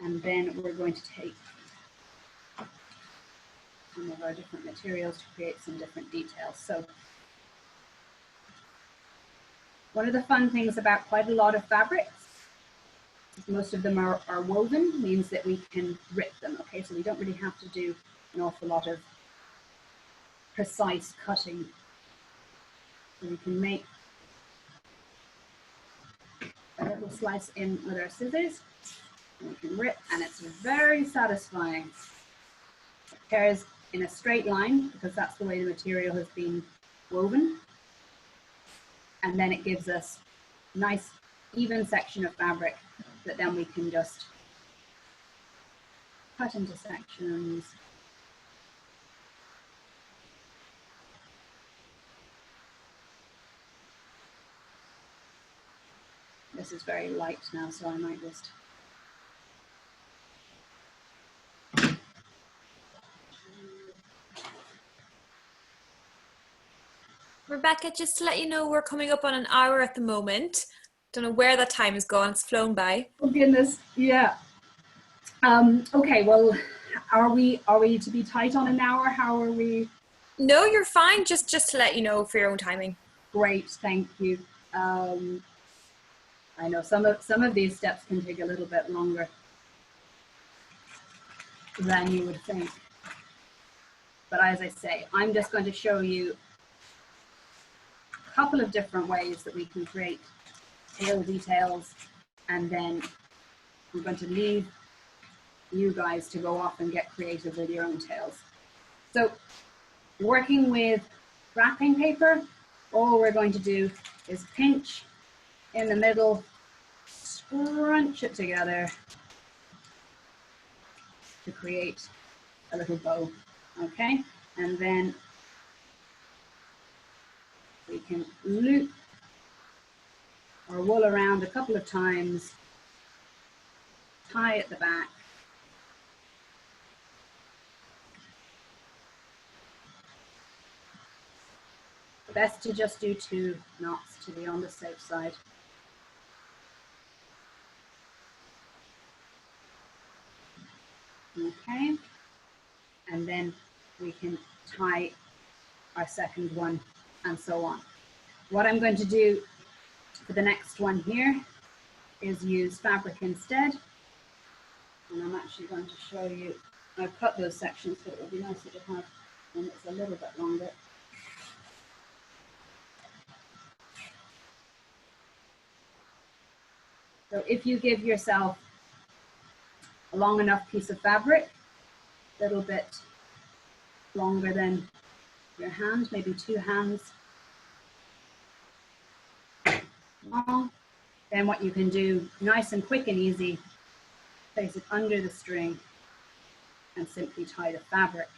And then we're going to take some of our different materials to create some different details. So one of the fun things about quite a lot of fabrics is most of them are woven, means that we can rip them, okay? So we don't really have to do an awful lot of precise cutting. So we can make a little slice in with our scissors, and we can rip, and it's very satisfying. It tears in a straight line because that's the way the material has been woven. And then it gives us a nice even section of fabric that then we can just cut into sections. This is very light now, so I might just Rebecca, just to let you know, we're coming up on an hour at the moment. Don't know where that time has gone. It's flown by. Oh goodness, yeah. Okay, well, are we to be tight on an hour? How are we? No, you're fine. Just to let you know for your own timing. Great, thank you. I know some of these steps can take a little bit longer than you would think. But as I say, I'm just going to show you a couple of different ways that we can create tail details, and then I'm going to leave you guys to go off and get creative with your own tails. So working with wrapping paper, all we're going to do is pinch in the middle, scrunch it together to create a little bow, okay? And then we can loop our wool around a couple of times, tie at the back, best to just do 2 knots to be on the safe side. Okay, and then we can tie our second one and so on. What I'm going to do for the next one here is use fabric instead, and I'm actually going to show you. I've cut those sections, but it would be nicer to have one that's a little bit longer. So if you give yourself a long enough piece of fabric, a little bit longer than your hand, maybe 2 hands long, then what you can do, nice and quick and easy, place it under the string and simply tie the fabric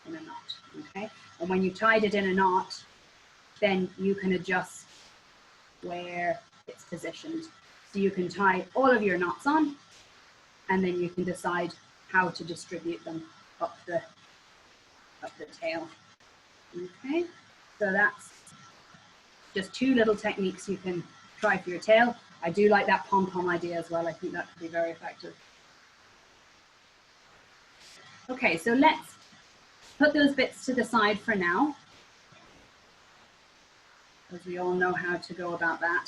in a knot, okay? And when you've tied it in a knot, then you can adjust where it's positioned. So you can tie all of your knots on, and then you can decide how to distribute them up the tail. Okay, so that's just two little techniques you can try for your tail. I do like that pom-pom idea as well. I think that could be very effective. Okay, so let's put those bits to the side for now, because we all know how to go about that,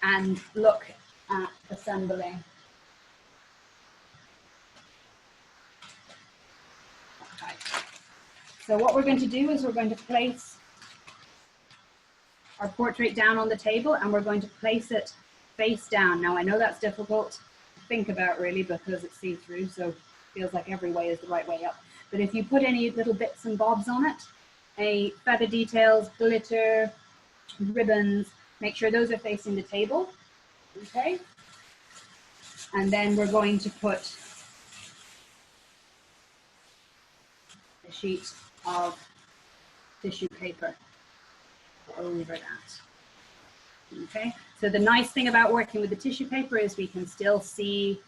and look at assembling. Okay. So what we're going to do is we're going to place our portrait down on the table, and we're going to place it face down. Now I know that's difficult to think about really because it's see-through, so it feels like every way is the right way up. But if you put any little bits and bobs on it, any feather details, glitter, ribbons, make sure those are facing the table, okay? And then we're going to put a sheet of tissue paper over that. Okay, so the nice thing about working with the tissue paper is we can still see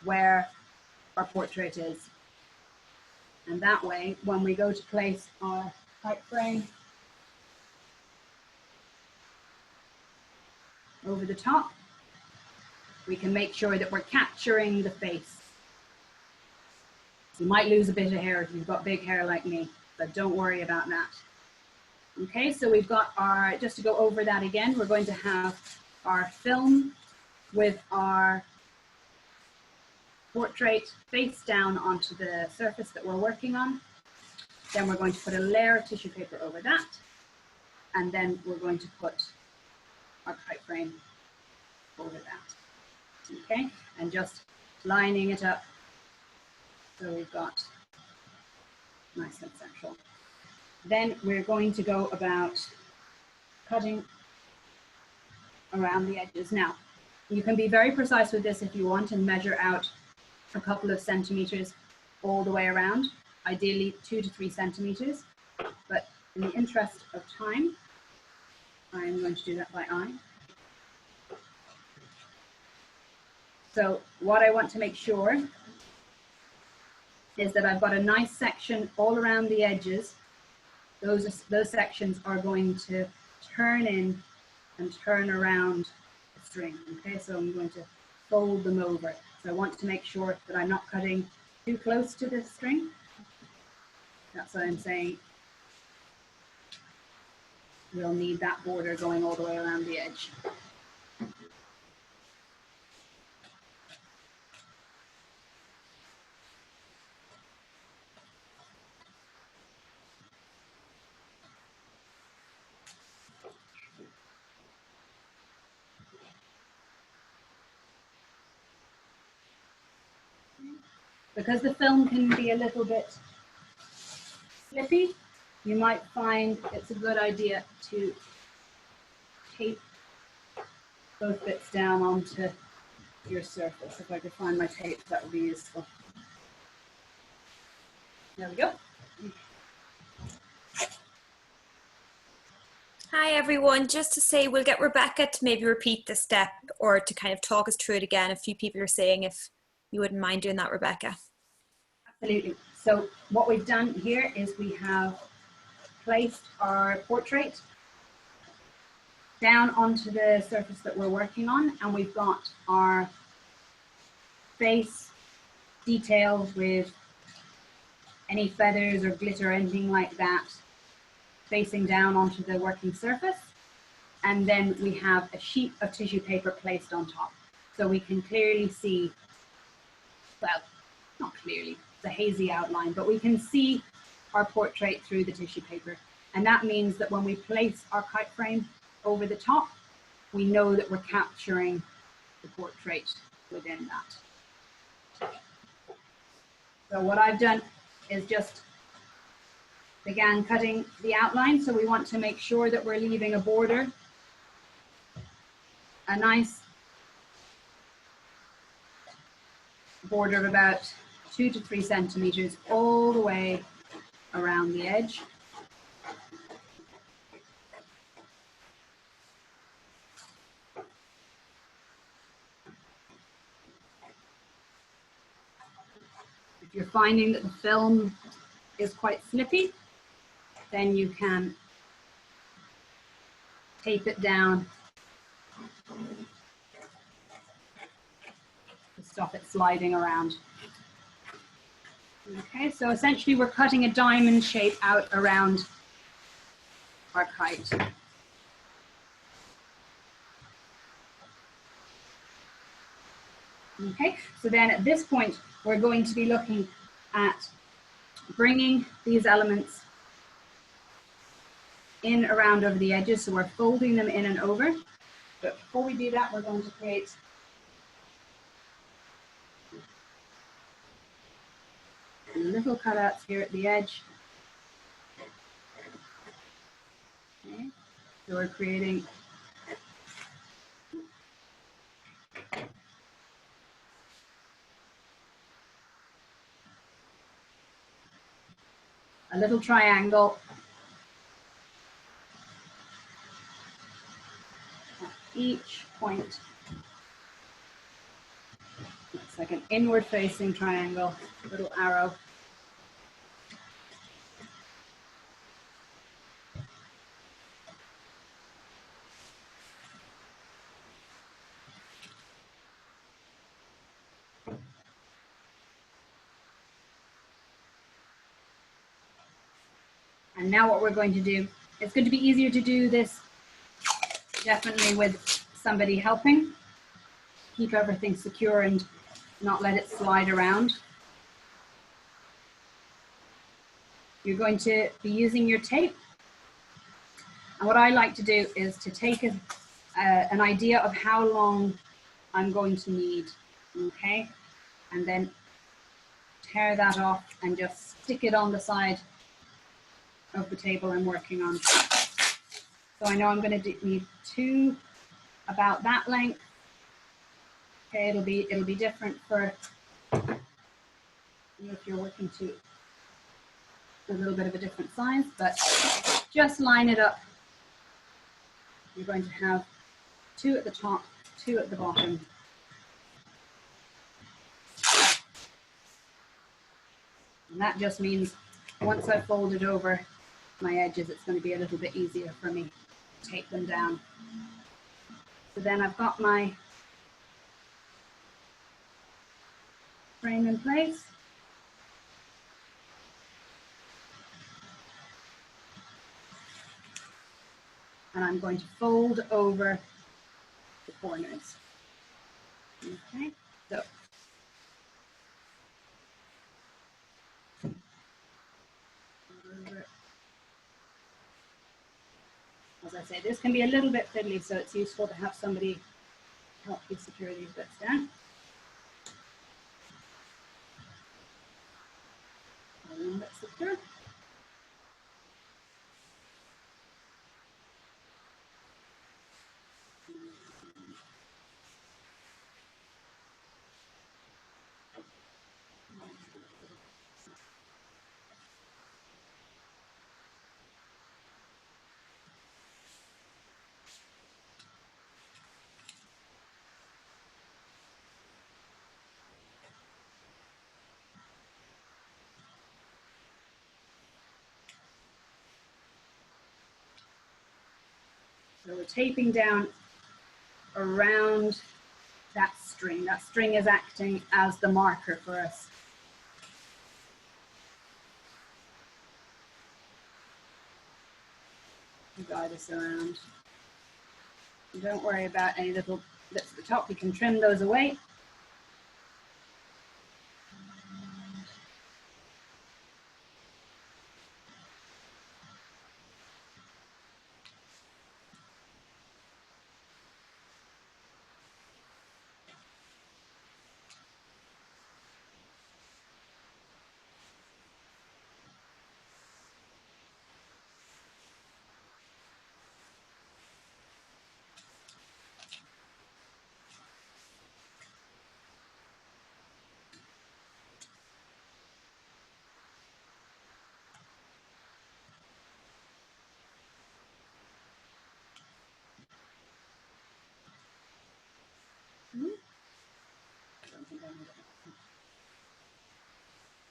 where our portrait is. And that way, when we go to place our kite frame over the top, we can make sure that we're capturing the face. You might lose a bit of hair if you've got big hair like me, but don't worry about that. Okay, so we've got our, just to go over that again, we're going to have our film with our portrait face down onto the surface that we're working on. Then we're going to put a layer of tissue paper over that. And then we're going to put our kite frame over that. Okay, and just lining it up so we've got nice and central. Then we're going to go about cutting around the edges. Now, you can be very precise with this if you want and measure out a couple of centimeters all the way around, ideally 2 to 3 centimeters. But in the interest of time, I'm going to do that by eye. So what I want to make sure is that I've got a nice section all around the edges. Those sections are going to turn in and turn around the string. Okay, so I'm going to fold them over. So I want to make sure that I'm not cutting too close to the string. That's what I'm saying. We'll need that border going all the way around the edge. Because the film can be a little bit slippy, you might find it's a good idea to tape both bits down onto your surface. If I could find my tape, that would be useful. There we go. Hi everyone, just to say we'll get Rebecca to maybe repeat the step or to kind of talk us through it again. A few people are saying if you wouldn't mind doing that, Rebecca. Absolutely. So what we've done here is we have placed our portrait down onto the surface that we're working on, and we've got our face detailed with any feathers or glitter or anything like that facing down onto the working surface. And then we have a sheet of tissue paper placed on top. So we can clearly see, well, not clearly, it's a hazy outline, but we can see our portrait through the tissue paper. And that means that when we place our kite frame over the top, we know that we're capturing the portrait within that. So what I've done is just began cutting the outline. So we want to make sure that we're leaving a border, a nice border of about 2 to 3 centimeters all the way around the edge. If you're finding that the film is quite slippy, then you can tape it down to stop it sliding around. Okay, so essentially we're cutting a diamond shape out around our kite. Okay, so then at this point, we're going to be looking at bringing these elements in around over the edges. So we're folding them in and over. But before we do that, we're going to create little cutouts here at the edge. Okay, so we're creating a little triangle at each point. It's like an inward facing triangle, little arrow. And now what we're going to do, it's going to be easier to do this definitely with somebody helping. Keep everything secure and not let it slide around. You're going to be using your tape. And what I like to do is to take an idea of how long I'm going to need, okay? And then tear that off and just stick it on the side of the table I'm working on. So I know I'm going to need two about that length. Okay, it'll be different for you if you're working to a little bit of a different size, but just line it up. You're going to have two at the top, two at the bottom. And that just means once I've folded over my edges, it's going to be a little bit easier for me to tape them down. So then I've got my frame in place. And I'm going to fold over the corners. Okay, so as I say, this can be a little bit fiddly, so it's useful to have somebody help you secure these bits down. A little bit secure. So we're taping down around that string. That string is acting as the marker for us. To guide us around. And don't worry about any little bits at the top. We can trim those away.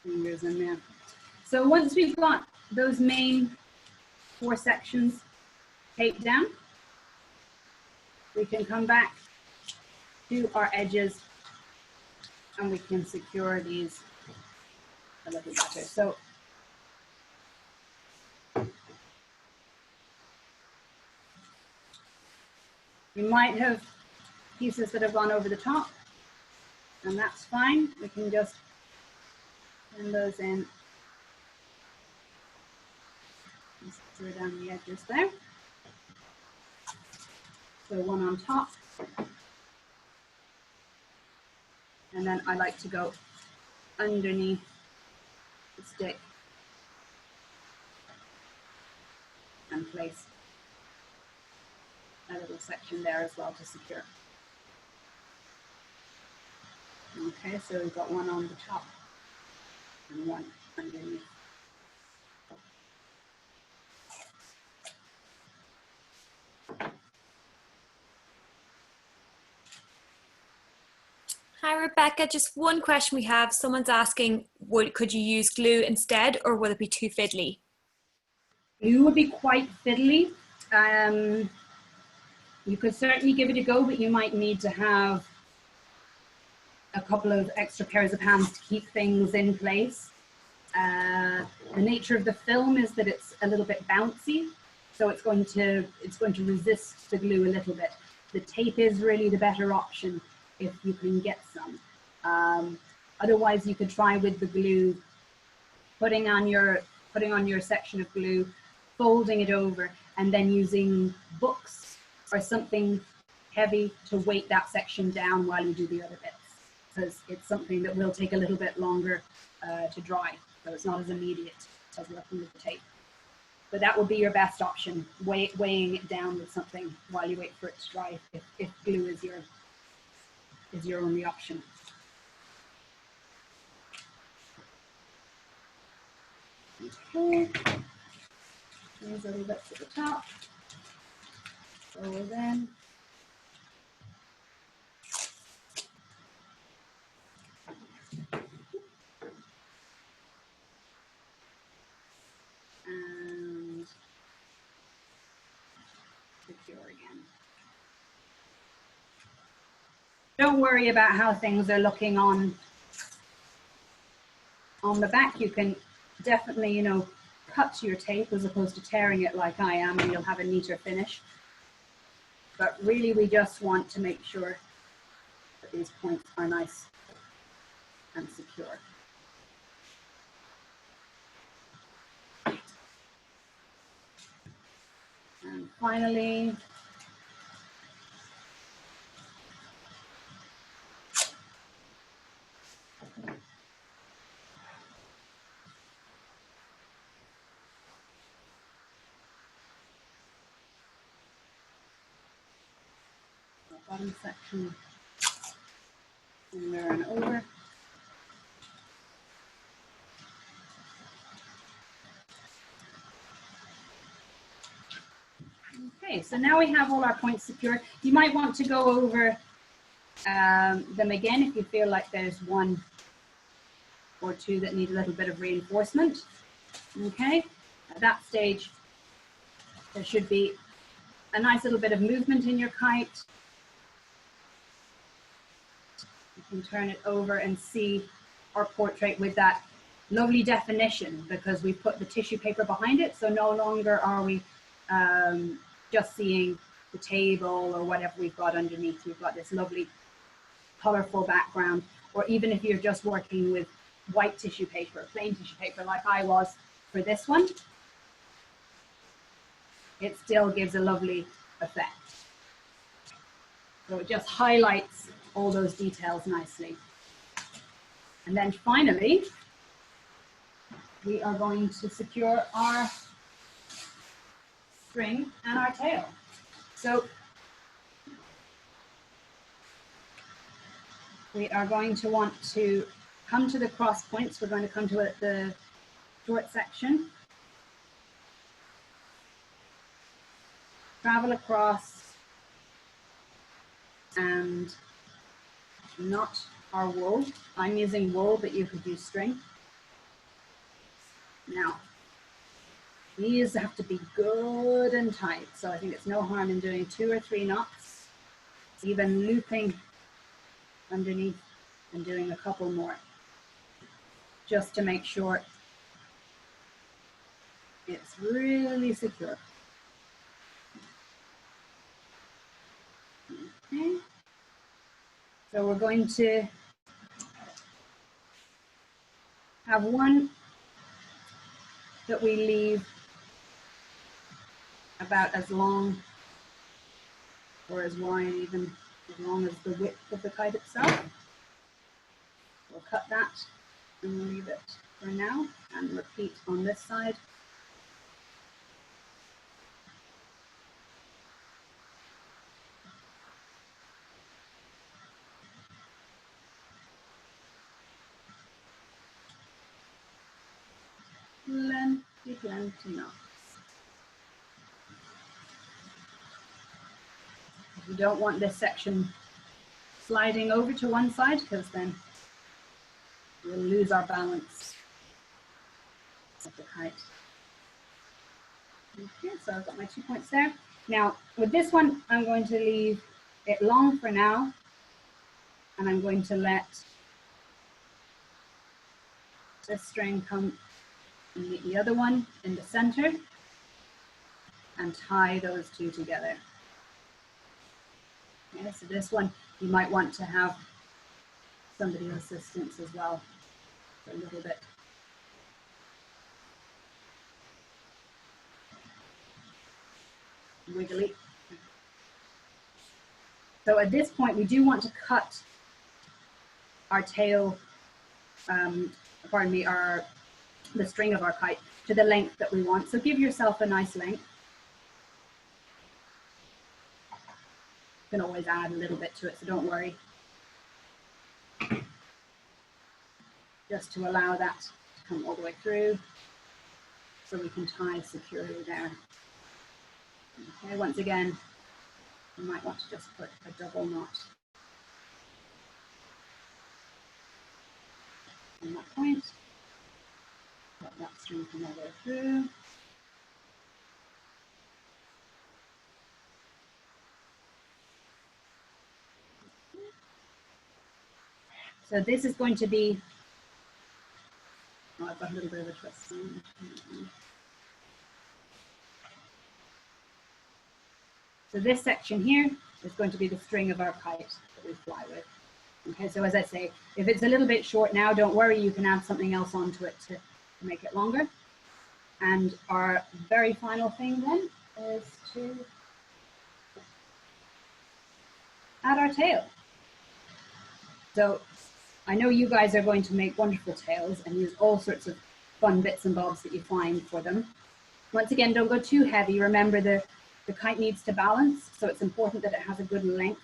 fingers in there. So once we've got those main 4 sections taped down, we can come back to our edges and we can secure these a little better. So you might have pieces that have gone over the top, and that's fine. We can just pin those in and secure down the edges there. So one on top, and then I like to go underneath the stick and place a little section there as well to secure. Okay, so we've got one on the top and one underneath. Hi Rebecca, just one question we have. Someone's asking, could you use glue instead, or will it be too fiddly? Glue would be quite fiddly. You could certainly give it a go, but you might need to have a couple of extra pairs of hands to keep things in place. The nature of the film is that it's a little bit bouncy, so it's going to resist the glue a little bit. The tape is really the better option if you can get some. Otherwise, you could try with the glue, putting on your section of glue, folding it over, and then using books or something heavy to weight that section down while you do the other bits, because it's something that will take a little bit longer to dry, so it's not as immediate as working with the tape. But that would be your best option, weighing it down with something while you wait for it to dry, if glue is your only option. Okay, these little bits at the top, over then. And secure again. Don't worry about how things are looking on the back. You can definitely, you know, cut your tape as opposed to tearing it like I am, and you'll have a neater finish. But really, we just want to make sure that these points are nice and secure. And finally, the bottom section, in there and over. Okay, so now we have all our points secured. You might want to go over them again if you feel like there's one or two that need a little bit of reinforcement. Okay, at that stage, there should be a nice little bit of movement in your kite. You can turn it over and see our portrait with that lovely definition, because we put the tissue paper behind it, so no longer are we just seeing the table or whatever we've got underneath. We've got this lovely colorful background. Or even if you're just working with white tissue paper, plain tissue paper like I was for this one, it still gives a lovely effect. So it just highlights all those details nicely. And then finally, we are going to secure our string and our tail. So we are going to want to come to the cross points. We're going to come to the short section, travel across, and knot our wool. I'm using wool, but you could use string. Now, these have to be good and tight, so I think it's no harm in doing 2 or 3 knots, even looping underneath and doing a couple more, just to make sure it's really secure. Okay. So we're going to have one that we leave about as long or as wide, even as long as the width of the kite itself. We'll cut that and leave it for now and repeat on this side. Plenty knots. We don't want this section sliding over to one side, because then we'll lose our balance of the kite. Okay, so I've got my 2 points there. Now, with this one, I'm going to leave it long for now, and I'm going to let this string come and meet the other one in the center and tie those 2 together. Okay, so this one, you might want to have somebody's assistance as well for a little bit. Wiggly. So at this point, we do want to cut our tail, the string of our kite to the length that we want. So give yourself a nice length. You can always add a little bit to it, so don't worry. Just to allow that to come all the way through so we can tie securely there. Okay, once again, you might want to just put a double knot on that point. Let that string come all the way through. So this is going to be, oh, I've got a little bit of a twist. So this section here is going to be the string of our kite that we fly with. Okay, so as I say, if it's a little bit short now, don't worry, you can add something else onto it to make it longer. And our very final thing then is to add our tail. So I know you guys are going to make wonderful tails and use all sorts of fun bits and bobs that you find for them. Once again, don't go too heavy. Remember, the kite needs to balance, so it's important that it has a good length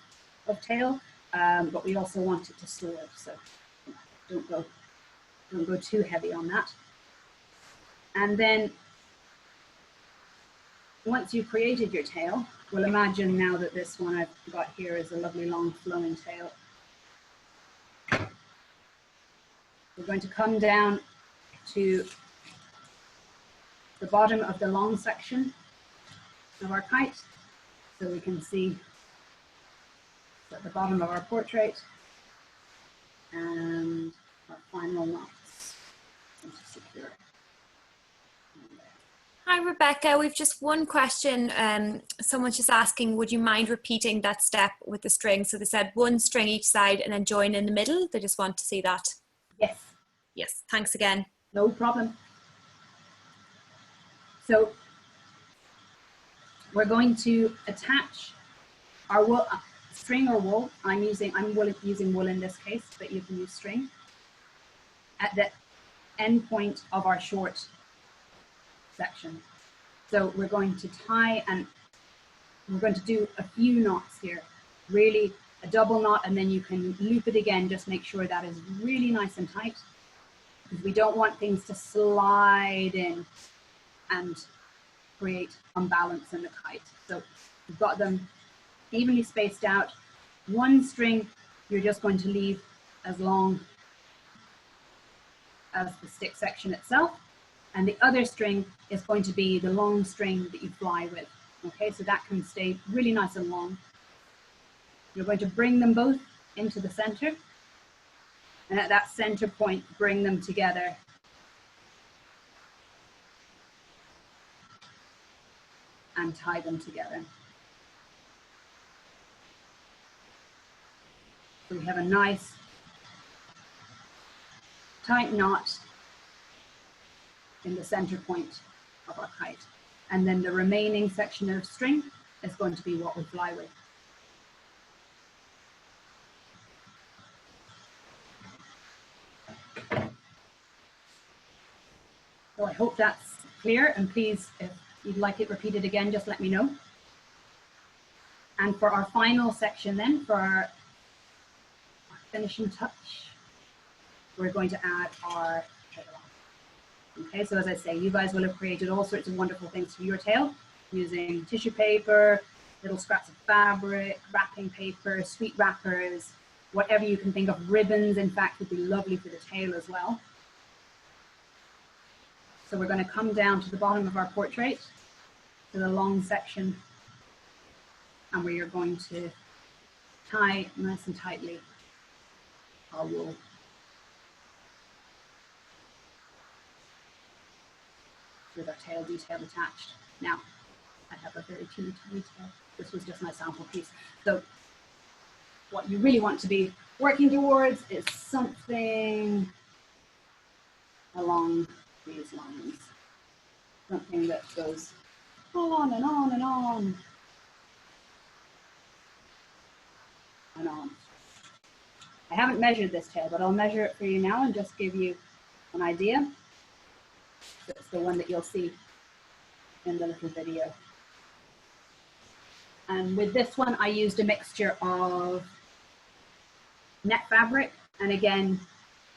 of tail, but we also want it to soar, so don't go too heavy on that. And then once you've created your tail, we'll imagine now that this one I've got here is a lovely long flowing tail. We're going to come down to the bottom of the long section of our kite, so we can see at the bottom of our portrait and our final knots to secure it. Hi Rebecca, we've just one question. Someone's just asking, would you mind repeating that step with the string? So they said 1 string each side and then join in the middle. They just want to see that. Yes. Yes, thanks again. No problem. So we're going to attach our wool, string or wool. I'm using wool in this case, but you can use string at the end point of our short section. So we're going to tie, and we're going to do a few knots here, really a double knot, and then you can loop it again. Just make sure that is really nice and tight, because we don't want things to slide in and create unbalance in the kite. So we've got them evenly spaced out. 1 string you're just going to leave as long as the stick section itself, and the other string is going to be the long string that you fly with. Okay, so that can stay really nice and long. You're going to bring them both into the center, and at that center point, bring them together. And tie them together. So we have a nice tight knot in the center point of our kite. And then the remaining section of string is going to be what we fly with. So I hope that's clear, and please, if you'd like it repeated again, just let me know. And for our final section then, for our finishing touch, we're going to add our tail on. Okay, so as I say, you guys will have created all sorts of wonderful things for your tail using tissue paper, little scraps of fabric, wrapping paper, sweet wrappers, whatever you can think of. Ribbons, in fact, would be lovely for the tail as well. So we're going to come down to the bottom of our portrait, to the long section, and we are going to tie nice and tightly our wool. With our tail detail attached. Now, I have a very teeny tiny tail. This was just my sample piece. So what you really want to be working towards is something along these lines. Something that goes on and on and on and on. I haven't measured this tail, but I'll measure it for you now and just give you an idea. It's the one that you'll see in the little video. And with this one, I used a mixture of net fabric. And again,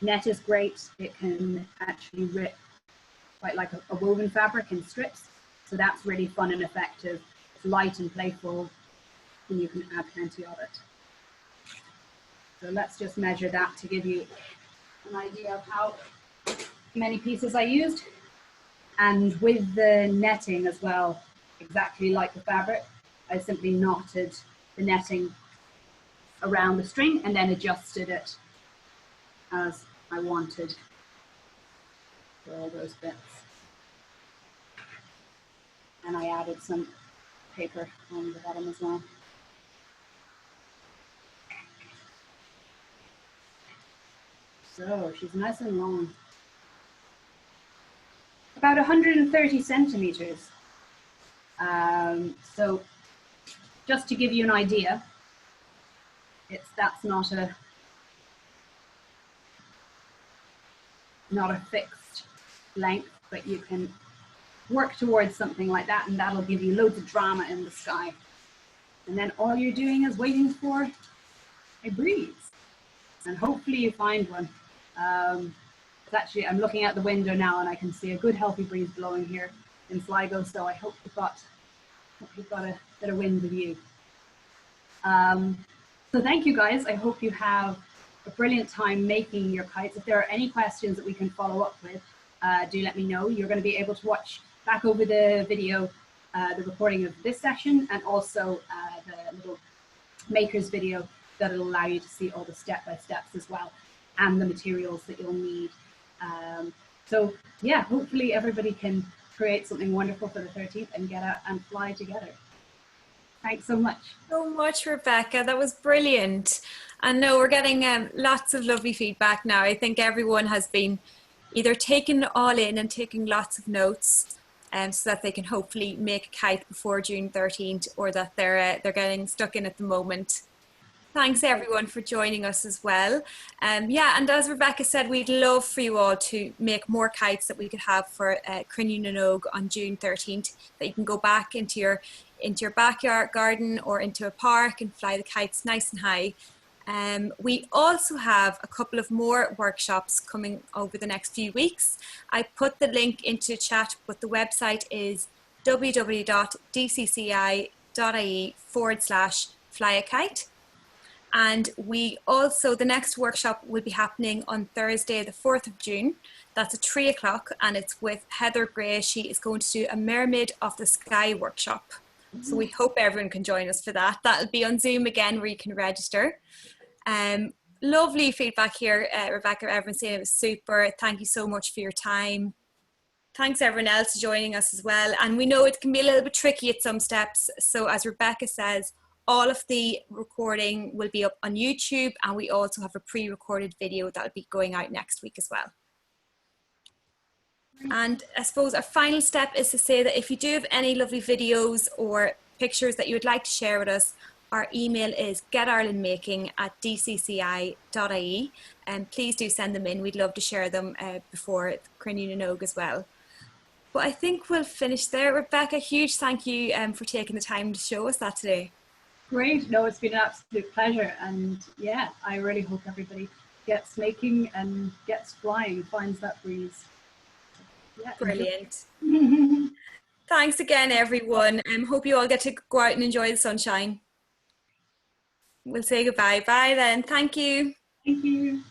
net is great. It can actually rip quite like a woven fabric in strips. So that's really fun and effective. It's light and playful, and you can add plenty of it. So let's just measure that to give you an idea of how many pieces I used. And with the netting as well, exactly like the fabric, I simply knotted the netting around the string and then adjusted it as I wanted for all those bits. And I added some paper on the bottom as well. So she's nice and long. About 130 centimeters. So just to give you an idea, that's not a fixed length, but you can work towards something like that, and that'll give you loads of drama in the sky. And then all you're doing is waiting for a breeze, and hopefully you find one. Actually, I'm looking out the window now and I can see a good healthy breeze blowing here in Sligo, so I hope you've got a bit of wind with you. So thank you guys. I hope you have a brilliant time making your kites. If there are any questions that we can follow up with, do let me know. You're going to be able to watch back over the video, the recording of this session, and also the little makers video that'll allow you to see all the step-by-steps as well, and the materials that you'll need. So yeah, hopefully everybody can create something wonderful for the 13th and get out and fly together. Thanks so much. So much, Rebecca. That was brilliant. And no, we're getting lots of lovely feedback now. I think everyone has been either taking it all in and taking lots of notes, so that they can hopefully make a kite before June 13th, or that they're getting stuck in at the moment. Thanks everyone for joining us as well. Yeah, and as Rebecca said, we'd love for you all to make more kites that we could have for Cruinniú na nÓg on June 13th, that you can go back into your backyard garden or into a park and fly the kites nice and high. We also have a couple of more workshops coming over the next few weeks. I put the link into chat, but the website is www.dcci.ie/flyakite. And we also, the next workshop will be happening on Thursday, the 4th of June. That's at 3 o'clock, and it's with Heather Gray. She is going to do a Mermaid of the Sky workshop. So we hope everyone can join us for that. That'll be on Zoom again, where you can register. Lovely feedback here, Rebecca. Everyone saying it was super. Thank you so much for your time. Thanks everyone else joining us as well. And we know it can be a little bit tricky at some steps. So as Rebecca says, all of the recording will be up on YouTube, and we also have a pre-recorded video that will be going out next week as well. And I suppose our final step is to say that if you do have any lovely videos or pictures that you would like to share with us, our email is getirelandmaking@dcci.ie, and please do send them in. We'd love to share them before Crinne and Og as well. But I think we'll finish there. Rebecca, huge thank you for taking the time to show us that today. Great. No, it's been an absolute pleasure. And yeah, I really hope everybody gets making and gets flying, finds that breeze. Yeah. Brilliant. Thanks again, everyone. Hope you all get to go out and enjoy the sunshine. We'll say goodbye. Bye then. Thank you. Thank you.